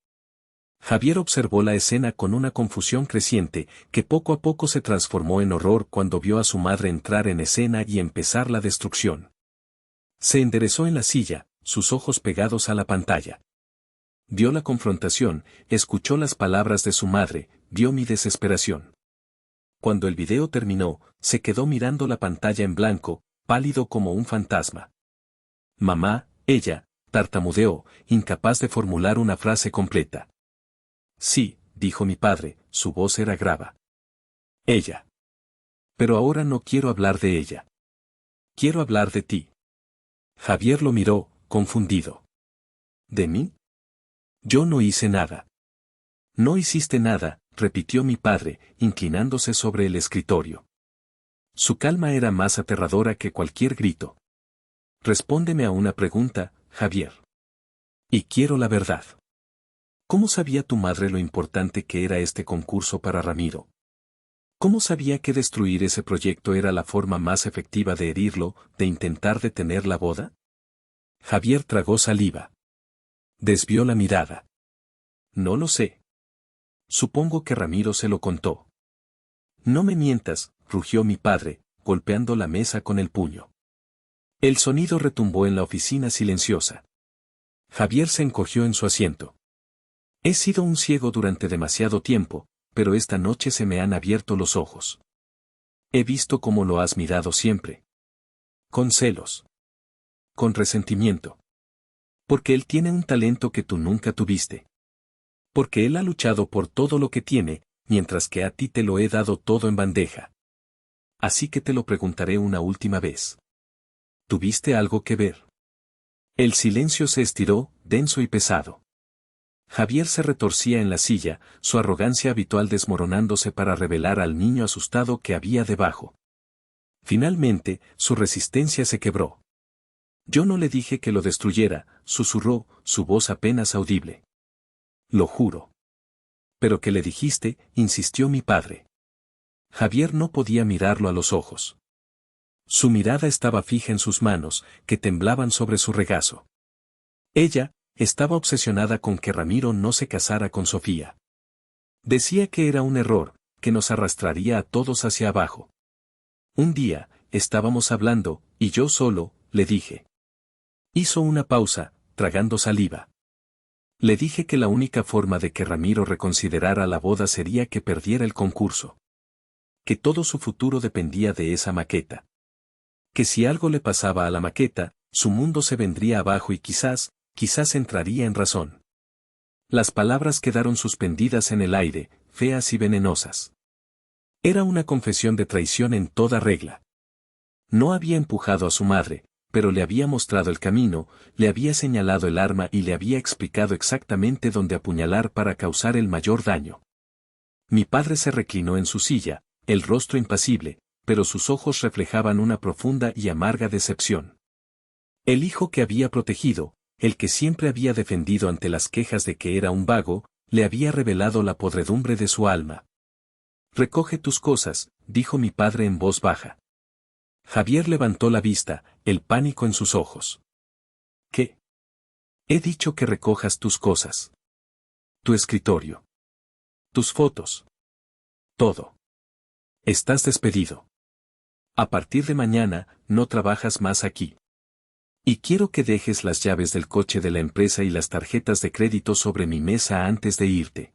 Javier observó la escena con una confusión creciente, que poco a poco se transformó en horror cuando vio a su madre entrar en escena y empezar la destrucción. Se enderezó en la silla, sus ojos pegados a la pantalla. Vio la confrontación, escuchó las palabras de su madre, vio mi desesperación. Cuando el video terminó, se quedó mirando la pantalla en blanco, pálido como un fantasma. «Mamá», ella, tartamudeó, incapaz de formular una frase completa. «Sí», dijo mi padre, su voz era grave. «Ella. Pero ahora no quiero hablar de ella. Quiero hablar de ti». Javier lo miró, confundido. «¿De mí? Yo no hice nada». «No hiciste nada», repitió mi padre, inclinándose sobre el escritorio. Su calma era más aterradora que cualquier grito. «Respóndeme a una pregunta, Javier. Y quiero la verdad. ¿Cómo sabía tu madre lo importante que era este concurso para Ramiro? ¿Cómo sabía que destruir ese proyecto era la forma más efectiva de herirlo, de intentar detener la boda?» Javier tragó saliva. Desvió la mirada. «No lo sé. Supongo que Ramiro se lo contó». «No me mientas», rugió mi padre, golpeando la mesa con el puño. El sonido retumbó en la oficina silenciosa. Javier se encogió en su asiento. «He sido un ciego durante demasiado tiempo, pero esta noche se me han abierto los ojos. He visto cómo lo has mirado siempre. Con celos. Con resentimiento. Porque él tiene un talento que tú nunca tuviste. Porque él ha luchado por todo lo que tiene, mientras que a ti te lo he dado todo en bandeja. Así que te lo preguntaré una última vez. ¿Tuviste algo que ver?» El silencio se estiró, denso y pesado. Javier se retorcía en la silla, su arrogancia habitual desmoronándose para revelar al niño asustado que había debajo. Finalmente, su resistencia se quebró. «Yo no le dije que lo destruyera», susurró, su voz apenas audible. «Lo juro». «¿Pero qué le dijiste?», insistió mi padre. Javier no podía mirarlo a los ojos. Su mirada estaba fija en sus manos, que temblaban sobre su regazo. Ella estaba obsesionada con que Ramiro no se casara con Sofía. Decía que era un error, que nos arrastraría a todos hacia abajo. Un día, estábamos hablando, y yo solo, le dije. Hizo una pausa, tragando saliva. Le dije que la única forma de que Ramiro reconsiderara la boda sería que perdiera el concurso. Que todo su futuro dependía de esa maqueta. Que si algo le pasaba a la maqueta, su mundo se vendría abajo y quizás entraría en razón. Las palabras quedaron suspendidas en el aire, feas y venenosas. Era una confesión de traición en toda regla. No había empujado a su madre, pero le había mostrado el camino, le había señalado el arma y le había explicado exactamente dónde apuñalar para causar el mayor daño. Mi padre se reclinó en su silla, el rostro impasible, pero sus ojos reflejaban una profunda y amarga decepción. El hijo que había protegido, el que siempre había defendido ante las quejas de que era un vago, le había revelado la podredumbre de su alma. «Recoge tus cosas», dijo mi padre en voz baja. Javier levantó la vista, el pánico en sus ojos. «¿Qué?» «He dicho que recojas tus cosas. Tu escritorio. Tus fotos. Todo. Estás despedido. A partir de mañana, no trabajas más aquí. Y quiero que dejes las llaves del coche de la empresa y las tarjetas de crédito sobre mi mesa antes de irte».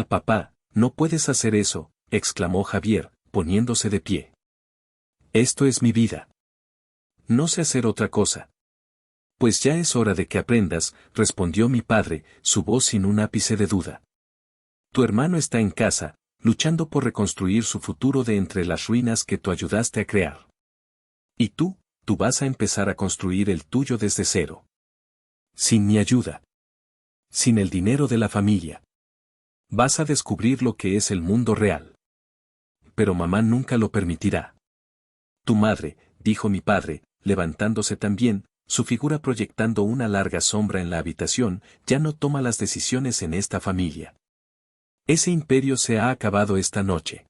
«Papá, no puedes hacer eso», exclamó Javier, poniéndose de pie. «Esto es mi vida. No sé hacer otra cosa». «Pues ya es hora de que aprendas», respondió mi padre, su voz sin un ápice de duda. «Tu hermano está en casa, luchando por reconstruir su futuro de entre las ruinas que tú ayudaste a crear. Y tú vas a empezar a construir el tuyo desde cero. Sin mi ayuda. Sin el dinero de la familia. Vas a descubrir lo que es el mundo real. Pero mamá nunca lo permitirá». «Tu madre», dijo mi padre, levantándose también, su figura proyectando una larga sombra en la habitación, «ya no toma las decisiones en esta familia. Ese imperio se ha acabado esta noche».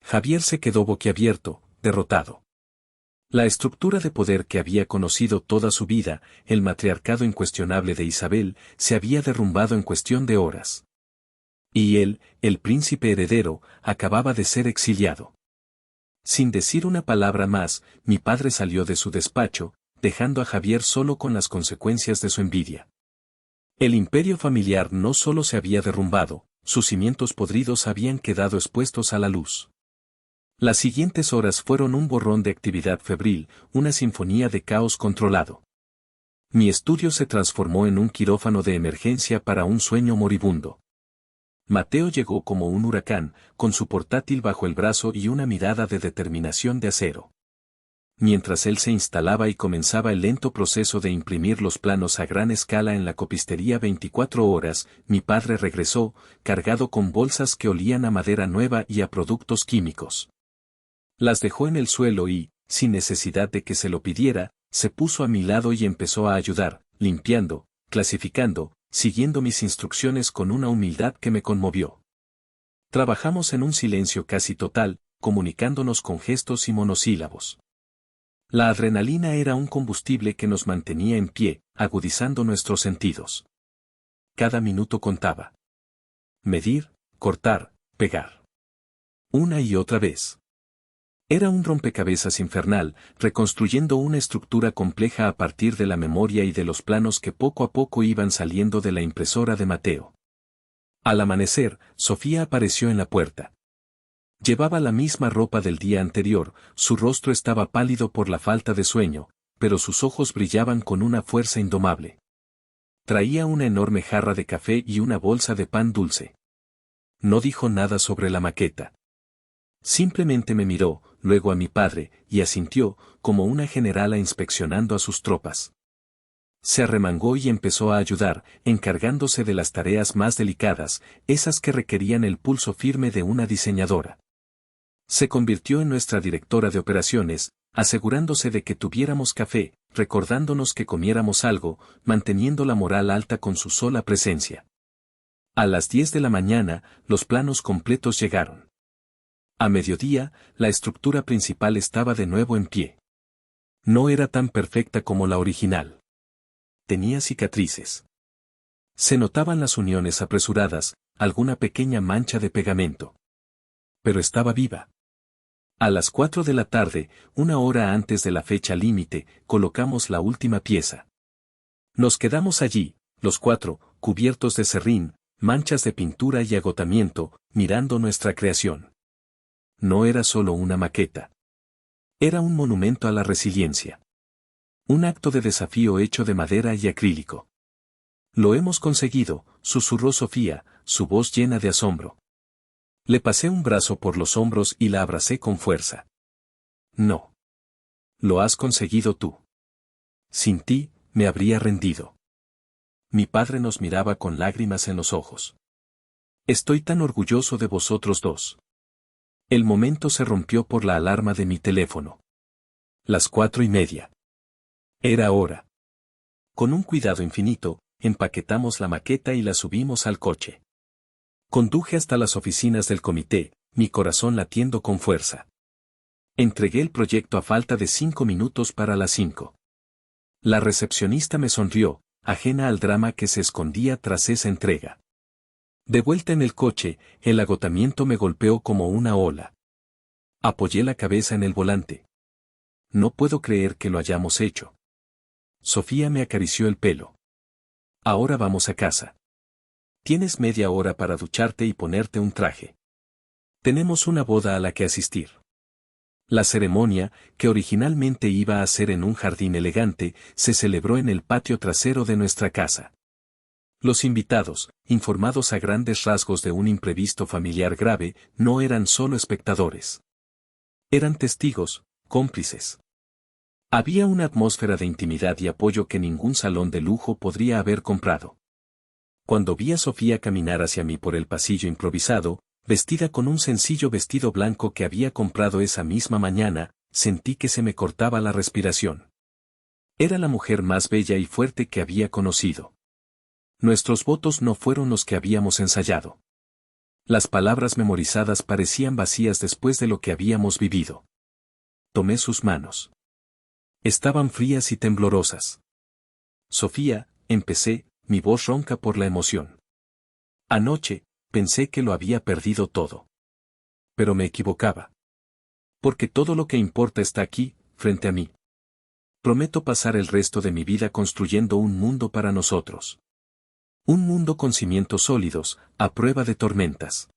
Javier se quedó boquiabierto, derrotado. La estructura de poder que había conocido toda su vida, el matriarcado incuestionable de Isabel, se había derrumbado en cuestión de horas. Y él, el príncipe heredero, acababa de ser exiliado. Sin decir una palabra más, mi padre salió de su despacho, dejando a Javier solo con las consecuencias de su envidia. El imperio familiar no solo se había derrumbado, sus cimientos podridos habían quedado expuestos a la luz. Las siguientes horas fueron un borrón de actividad febril, una sinfonía de caos controlado. Mi estudio se transformó en un quirófano de emergencia para un sueño moribundo. Mateo llegó como un huracán, con su portátil bajo el brazo y una mirada de determinación de acero. Mientras él se instalaba y comenzaba el lento proceso de imprimir los planos a gran escala en la copistería 24 horas, mi padre regresó, cargado con bolsas que olían a madera nueva y a productos químicos. Las dejó en el suelo y, sin necesidad de que se lo pidiera, se puso a mi lado y empezó a ayudar, limpiando, clasificando, siguiendo mis instrucciones con una humildad que me conmovió. Trabajamos en un silencio casi total, comunicándonos con gestos y monosílabos. La adrenalina era un combustible que nos mantenía en pie, agudizando nuestros sentidos. Cada minuto contaba. Medir, cortar, pegar. Una y otra vez. Era un rompecabezas infernal, reconstruyendo una estructura compleja a partir de la memoria y de los planos que poco a poco iban saliendo de la impresora de Mateo. Al amanecer, Sofía apareció en la puerta. Llevaba la misma ropa del día anterior, su rostro estaba pálido por la falta de sueño, pero sus ojos brillaban con una fuerza indomable. Traía una enorme jarra de café y una bolsa de pan dulce. No dijo nada sobre la maqueta. Simplemente me miró, luego a mi padre, y asintió, como una generala inspeccionando a sus tropas. Se arremangó y empezó a ayudar, encargándose de las tareas más delicadas, esas que requerían el pulso firme de una diseñadora. Se convirtió en nuestra directora de operaciones, asegurándose de que tuviéramos café, recordándonos que comiéramos algo, manteniendo la moral alta con su sola presencia. A las 10 de la mañana, los planos completos llegaron. A mediodía, la estructura principal estaba de nuevo en pie. No era tan perfecta como la original. Tenía cicatrices. Se notaban las uniones apresuradas, alguna pequeña mancha de pegamento. Pero estaba viva. A las 4 de la tarde, una hora antes de la fecha límite, colocamos la última pieza. Nos quedamos allí, los cuatro, cubiertos de serrín, manchas de pintura y agotamiento, mirando nuestra creación. No era solo una maqueta. Era un monumento a la resiliencia. Un acto de desafío hecho de madera y acrílico. Lo hemos conseguido, susurró Sofía, su voz llena de asombro. Le pasé un brazo por los hombros y la abracé con fuerza. No. Lo has conseguido tú. Sin ti, me habría rendido. Mi padre nos miraba con lágrimas en los ojos. Estoy tan orgulloso de vosotros dos. El momento se rompió por la alarma de mi teléfono. Las 4:30. Era hora. Con un cuidado infinito, empaquetamos la maqueta y la subimos al coche. Conduje hasta las oficinas del comité, mi corazón latiendo con fuerza. Entregué el proyecto a falta de 5 minutos para las 5. La recepcionista me sonrió, ajena al drama que se escondía tras esa entrega. De vuelta en el coche, el agotamiento me golpeó como una ola. Apoyé la cabeza en el volante. No puedo creer que lo hayamos hecho. Sofía me acarició el pelo. Ahora vamos a casa. Tienes media hora para ducharte y ponerte un traje. Tenemos una boda a la que asistir. La ceremonia, que originalmente iba a ser en un jardín elegante, se celebró en el patio trasero de nuestra casa. Los invitados, informados a grandes rasgos de un imprevisto familiar grave, no eran solo espectadores. Eran testigos, cómplices. Había una atmósfera de intimidad y apoyo que ningún salón de lujo podría haber comprado. Cuando vi a Sofía caminar hacia mí por el pasillo improvisado, vestida con un sencillo vestido blanco que había comprado esa misma mañana, sentí que se me cortaba la respiración. Era la mujer más bella y fuerte que había conocido. Nuestros votos no fueron los que habíamos ensayado. Las palabras memorizadas parecían vacías después de lo que habíamos vivido. Tomé sus manos. Estaban frías y temblorosas. Sofía, empecé, mi voz ronca por la emoción. Anoche, pensé que lo había perdido todo. Pero me equivocaba. Porque todo lo que importa está aquí, frente a mí. Prometo pasar el resto de mi vida construyendo un mundo para nosotros. Un mundo con cimientos sólidos, a prueba de tormentas.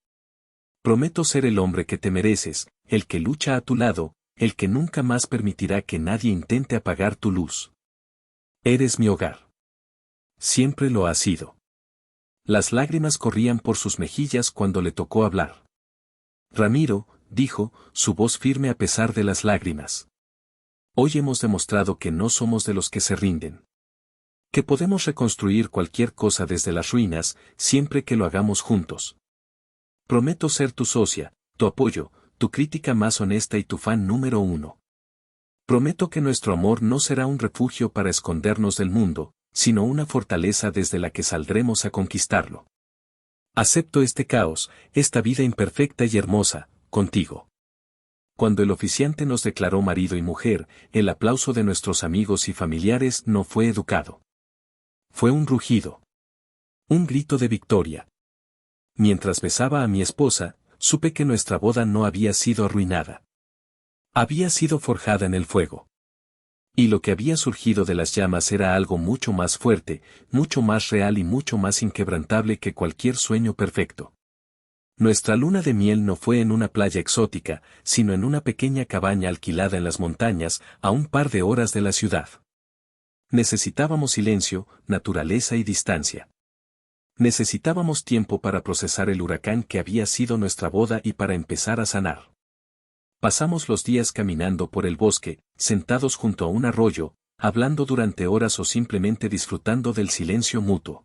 Prometo ser el hombre que te mereces, el que lucha a tu lado, el que nunca más permitirá que nadie intente apagar tu luz. Eres mi hogar. Siempre lo has sido. Las lágrimas corrían por sus mejillas cuando le tocó hablar. Ramiro, dijo, su voz firme a pesar de las lágrimas. Hoy hemos demostrado que no somos de los que se rinden. Que podemos reconstruir cualquier cosa desde las ruinas, siempre que lo hagamos juntos. Prometo ser tu socia, tu apoyo, tu crítica más honesta y tu fan número 1. Prometo que nuestro amor no será un refugio para escondernos del mundo, sino una fortaleza desde la que saldremos a conquistarlo. Acepto este caos, esta vida imperfecta y hermosa, contigo. Cuando el oficiante nos declaró marido y mujer, el aplauso de nuestros amigos y familiares no fue educado. Fue un rugido. Un grito de victoria. Mientras besaba a mi esposa, supe que nuestra boda no había sido arruinada. Había sido forjada en el fuego. Y lo que había surgido de las llamas era algo mucho más fuerte, mucho más real y mucho más inquebrantable que cualquier sueño perfecto. Nuestra luna de miel no fue en una playa exótica, sino en una pequeña cabaña alquilada en las montañas, a un par de horas de la ciudad. Necesitábamos silencio, naturaleza y distancia. Necesitábamos tiempo para procesar el huracán que había sido nuestra boda y para empezar a sanar. Pasamos los días caminando por el bosque, sentados junto a un arroyo, hablando durante horas o simplemente disfrutando del silencio mutuo.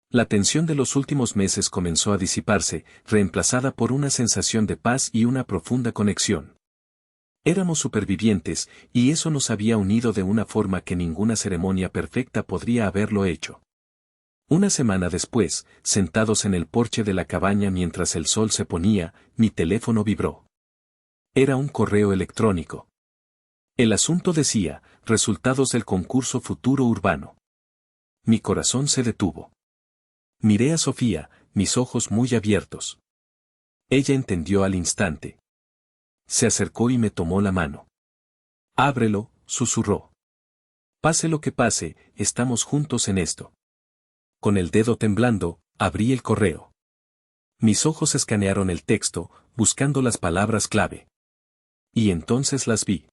La tensión de los últimos meses comenzó a disiparse, reemplazada por una sensación de paz y una profunda conexión. Éramos supervivientes, y eso nos había unido de una forma que ninguna ceremonia perfecta podría haberlo hecho. Una semana después, sentados en el porche de la cabaña mientras el sol se ponía, mi teléfono vibró. Era un correo electrónico. El asunto decía, resultados del concurso Futuro Urbano. Mi corazón se detuvo. Miré a Sofía, mis ojos muy abiertos. Ella entendió al instante. Se acercó y me tomó la mano. Ábrelo, susurró. Pase lo que pase, estamos juntos en esto. Con el dedo temblando, abrí el correo. Mis ojos escanearon el texto, buscando las palabras clave. Y entonces las vi.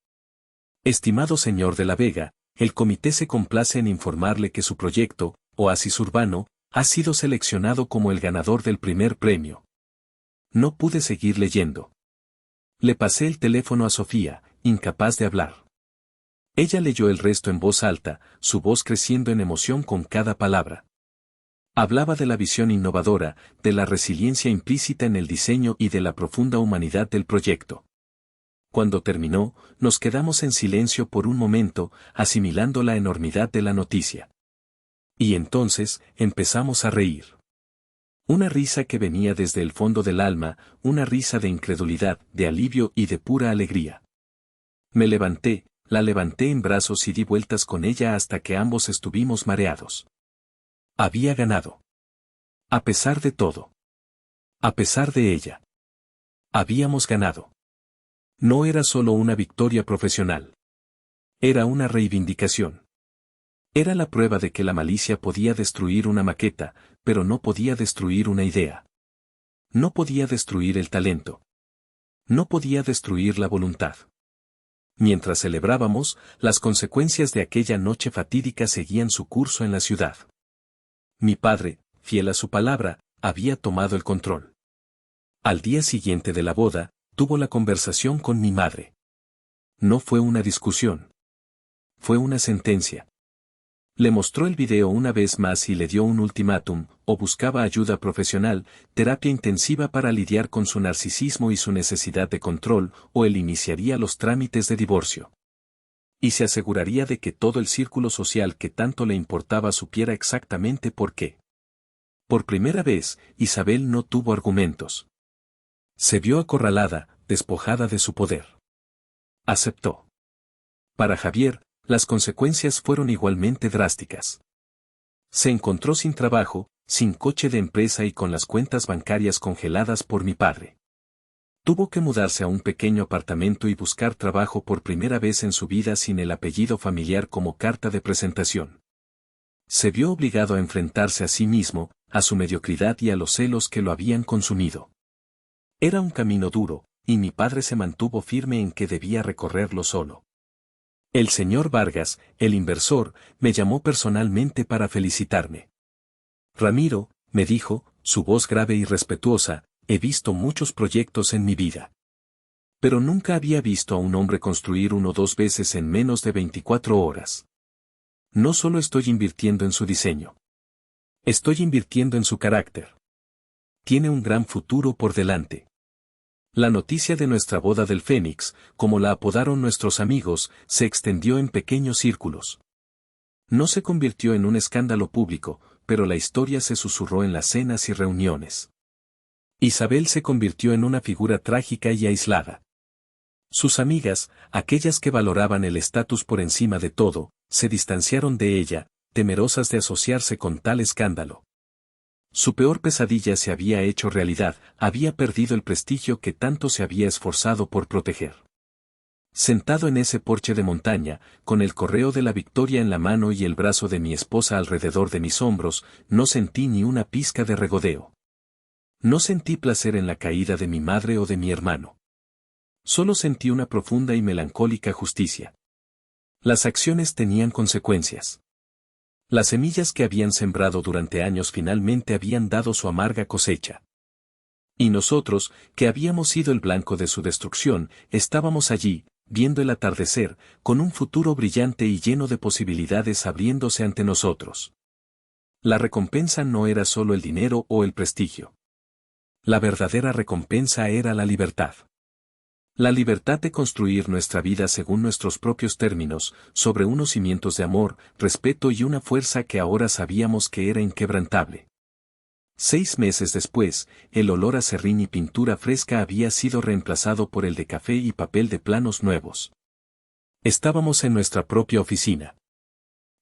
Estimado señor de la Vega, el comité se complace en informarle que su proyecto, Oasis Urbano, ha sido seleccionado como el ganador del primer premio. No pude seguir leyendo. Le pasé el teléfono a Sofía, incapaz de hablar. Ella leyó el resto en voz alta, su voz creciendo en emoción con cada palabra. Hablaba de la visión innovadora, de la resiliencia implícita en el diseño y de la profunda humanidad del proyecto. Cuando terminó, nos quedamos en silencio por un momento, asimilando la enormidad de la noticia. Y entonces, empezamos a reír. Una risa que venía desde el fondo del alma, una risa de incredulidad, de alivio y de pura alegría. Me levanté, la levanté en brazos y di vueltas con ella hasta que ambos estuvimos mareados. Había ganado. A pesar de todo. A pesar de ella. Habíamos ganado. No era solo una victoria profesional. Era una reivindicación. Era la prueba de que la malicia podía destruir una maqueta, pero no podía destruir una idea. No podía destruir el talento. No podía destruir la voluntad. Mientras celebrábamos, las consecuencias de aquella noche fatídica seguían su curso en la ciudad. Mi padre, fiel a su palabra, había tomado el control. Al día siguiente de la boda, tuvo la conversación con mi madre. No fue una discusión. Fue una sentencia. Le mostró el video una vez más y le dio un ultimátum, o buscaba ayuda profesional, terapia intensiva para lidiar con su narcisismo y su necesidad de control, o él iniciaría los trámites de divorcio. Y se aseguraría de que todo el círculo social que tanto le importaba supiera exactamente por qué. Por primera vez, Isabel no tuvo argumentos. Se vio acorralada, despojada de su poder. Aceptó. Para Javier, las consecuencias fueron igualmente drásticas. Se encontró sin trabajo, sin coche de empresa y con las cuentas bancarias congeladas por mi padre. Tuvo que mudarse a un pequeño apartamento y buscar trabajo por primera vez en su vida sin el apellido familiar como carta de presentación. Se vio obligado a enfrentarse a sí mismo, a su mediocridad y a los celos que lo habían consumido. Era un camino duro, y mi padre se mantuvo firme en que debía recorrerlo solo. El señor Vargas, el inversor, me llamó personalmente para felicitarme. Ramiro, me dijo, su voz grave y respetuosa, he visto muchos proyectos en mi vida. Pero nunca había visto a un hombre construir uno 2 veces en menos de 24 horas. No solo estoy invirtiendo en su diseño. Estoy invirtiendo en su carácter. Tiene un gran futuro por delante. La noticia de nuestra boda del Fénix, como la apodaron nuestros amigos, se extendió en pequeños círculos. No se convirtió en un escándalo público, pero la historia se susurró en las cenas y reuniones. Isabel se convirtió en una figura trágica y aislada. Sus amigas, aquellas que valoraban el estatus por encima de todo, se distanciaron de ella, temerosas de asociarse con tal escándalo. Su peor pesadilla se había hecho realidad, había perdido el prestigio que tanto se había esforzado por proteger. Sentado en ese porche de montaña, con el correo de la victoria en la mano y el brazo de mi esposa alrededor de mis hombros, no sentí ni una pizca de regodeo. No sentí placer en la caída de mi madre o de mi hermano. Solo sentí una profunda y melancólica justicia. Las acciones tenían consecuencias. Las semillas que habían sembrado durante años finalmente habían dado su amarga cosecha. Y nosotros, que habíamos sido el blanco de su destrucción, estábamos allí, viendo el atardecer, con un futuro brillante y lleno de posibilidades abriéndose ante nosotros. La recompensa no era solo el dinero o el prestigio. La verdadera recompensa era la libertad. La libertad de construir nuestra vida según nuestros propios términos, sobre unos cimientos de amor, respeto y una fuerza que ahora sabíamos que era inquebrantable. 6 meses después, el olor a serrín y pintura fresca había sido reemplazado por el de café y papel de planos nuevos. Estábamos en nuestra propia oficina.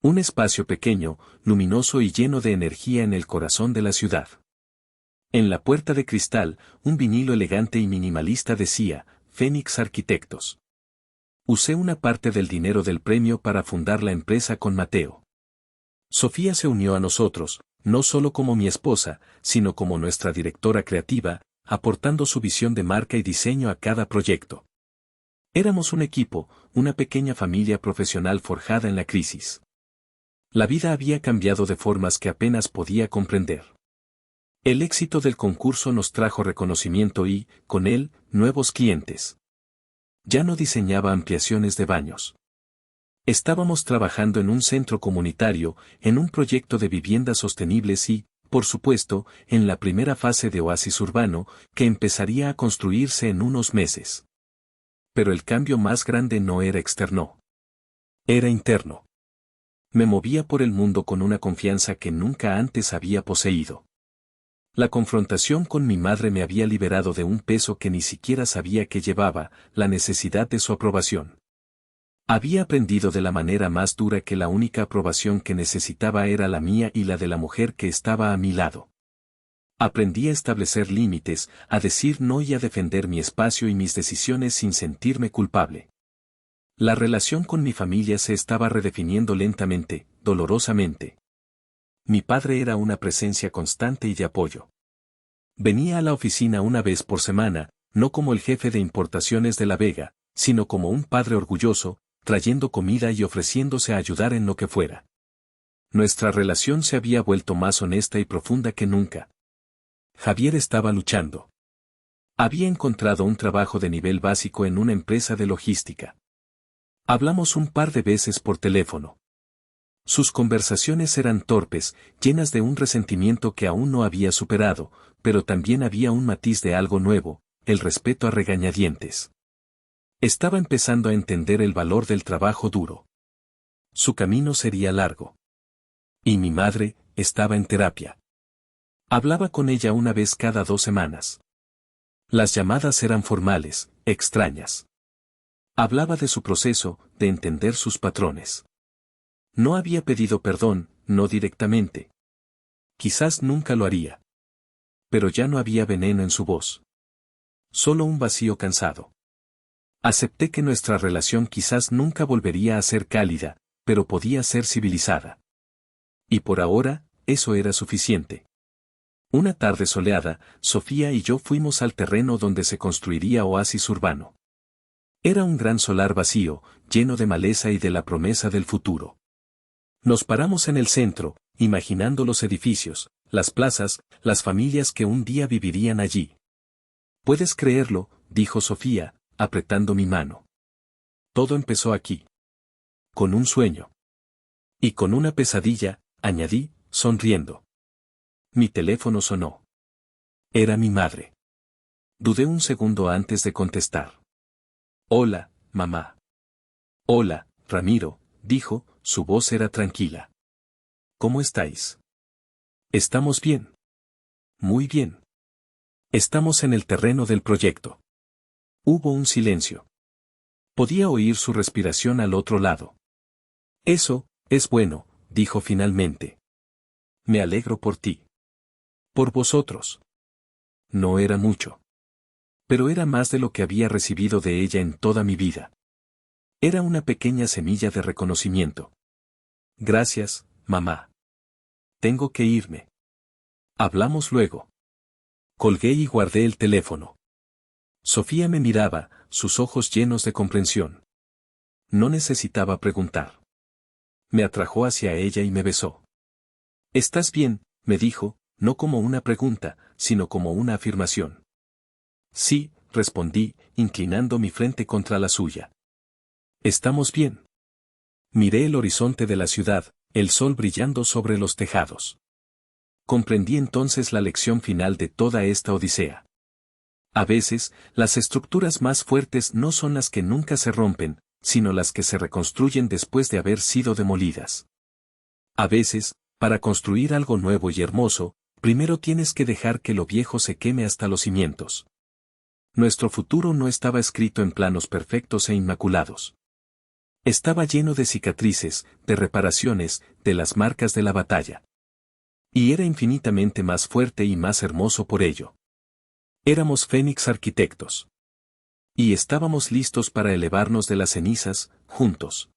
Un espacio pequeño, luminoso y lleno de energía en el corazón de la ciudad. En la puerta de cristal, un vinilo elegante y minimalista decía, Phoenix Arquitectos. Usé una parte del dinero del premio para fundar la empresa con Mateo. Sofía se unió a nosotros, no solo como mi esposa, sino como nuestra directora creativa, aportando su visión de marca y diseño a cada proyecto. Éramos un equipo, una pequeña familia profesional forjada en la crisis. La vida había cambiado de formas que apenas podía comprender. El éxito del concurso nos trajo reconocimiento y, con él, nuevos clientes. Ya no diseñaba ampliaciones de baños. Estábamos trabajando en un centro comunitario, en un proyecto de viviendas sostenibles y, por supuesto, en la primera fase de Oasis Urbano, que empezaría a construirse en unos meses. Pero el cambio más grande no era externo. Era interno. Me movía por el mundo con una confianza que nunca antes había poseído. La confrontación con mi madre me había liberado de un peso que ni siquiera sabía que llevaba, la necesidad de su aprobación. Había aprendido de la manera más dura que la única aprobación que necesitaba era la mía y la de la mujer que estaba a mi lado. Aprendí a establecer límites, a decir no y a defender mi espacio y mis decisiones sin sentirme culpable. La relación con mi familia se estaba redefiniendo lentamente, dolorosamente. Mi padre era una presencia constante y de apoyo. Venía a la oficina una vez por semana, no como el jefe de importaciones de La Vega, sino como un padre orgulloso, trayendo comida y ofreciéndose a ayudar en lo que fuera. Nuestra relación se había vuelto más honesta y profunda que nunca. Javier estaba luchando. Había encontrado un trabajo de nivel básico en una empresa de logística. Hablamos un par de veces por teléfono. Sus conversaciones eran torpes, llenas de un resentimiento que aún no había superado, pero también había un matiz de algo nuevo, el respeto a regañadientes. Estaba empezando a entender el valor del trabajo duro. Su camino sería largo. Y mi madre, estaba en terapia. Hablaba con ella una vez cada 2 semanas. Las llamadas eran formales, extrañas. Hablaba de su proceso, de entender sus patrones. No había pedido perdón, no directamente. Quizás nunca lo haría. Pero ya no había veneno en su voz. Solo un vacío cansado. Acepté que nuestra relación quizás nunca volvería a ser cálida, pero podía ser civilizada. Y por ahora, eso era suficiente. Una tarde soleada, Sofía y yo fuimos al terreno donde se construiría Oasis Urbano. Era un gran solar vacío, lleno de maleza y de la promesa del futuro. Nos paramos en el centro, imaginando los edificios, las plazas, las familias que un día vivirían allí. «¿Puedes creerlo?», dijo Sofía, apretando mi mano. Todo empezó aquí. Con un sueño. Y con una pesadilla, añadí, sonriendo. Mi teléfono sonó. Era mi madre. Dudé un segundo antes de contestar. «Hola, mamá». «Hola, Ramiro», dijo, su voz era tranquila. «¿Cómo estáis?» «Estamos bien». «Muy bien». «Estamos en el terreno del proyecto». Hubo un silencio. Podía oír su respiración al otro lado. «Eso, es bueno», dijo finalmente. «Me alegro por ti». «Por vosotros». No era mucho. Pero era más de lo que había recibido de ella en toda mi vida. Era una pequeña semilla de reconocimiento. «Gracias, mamá. Tengo que irme. Hablamos luego». Colgué y guardé el teléfono. Sofía me miraba, sus ojos llenos de comprensión. No necesitaba preguntar. Me atrajo hacia ella y me besó. «¿Estás bien?», me dijo, no como una pregunta, sino como una afirmación. «Sí», respondí, inclinando mi frente contra la suya. «Estamos bien». Miré el horizonte de la ciudad, el sol brillando sobre los tejados. Comprendí entonces la lección final de toda esta odisea. A veces, las estructuras más fuertes no son las que nunca se rompen, sino las que se reconstruyen después de haber sido demolidas. A veces, para construir algo nuevo y hermoso, Primero tienes que dejar que lo viejo se queme hasta los cimientos. Nuestro futuro no estaba escrito en planos perfectos e inmaculados. Estaba lleno de cicatrices, de reparaciones, de las marcas de la batalla. Y era infinitamente más fuerte y más hermoso por ello. Éramos Fénix arquitectos. Y estábamos listos para elevarnos de las cenizas, juntos.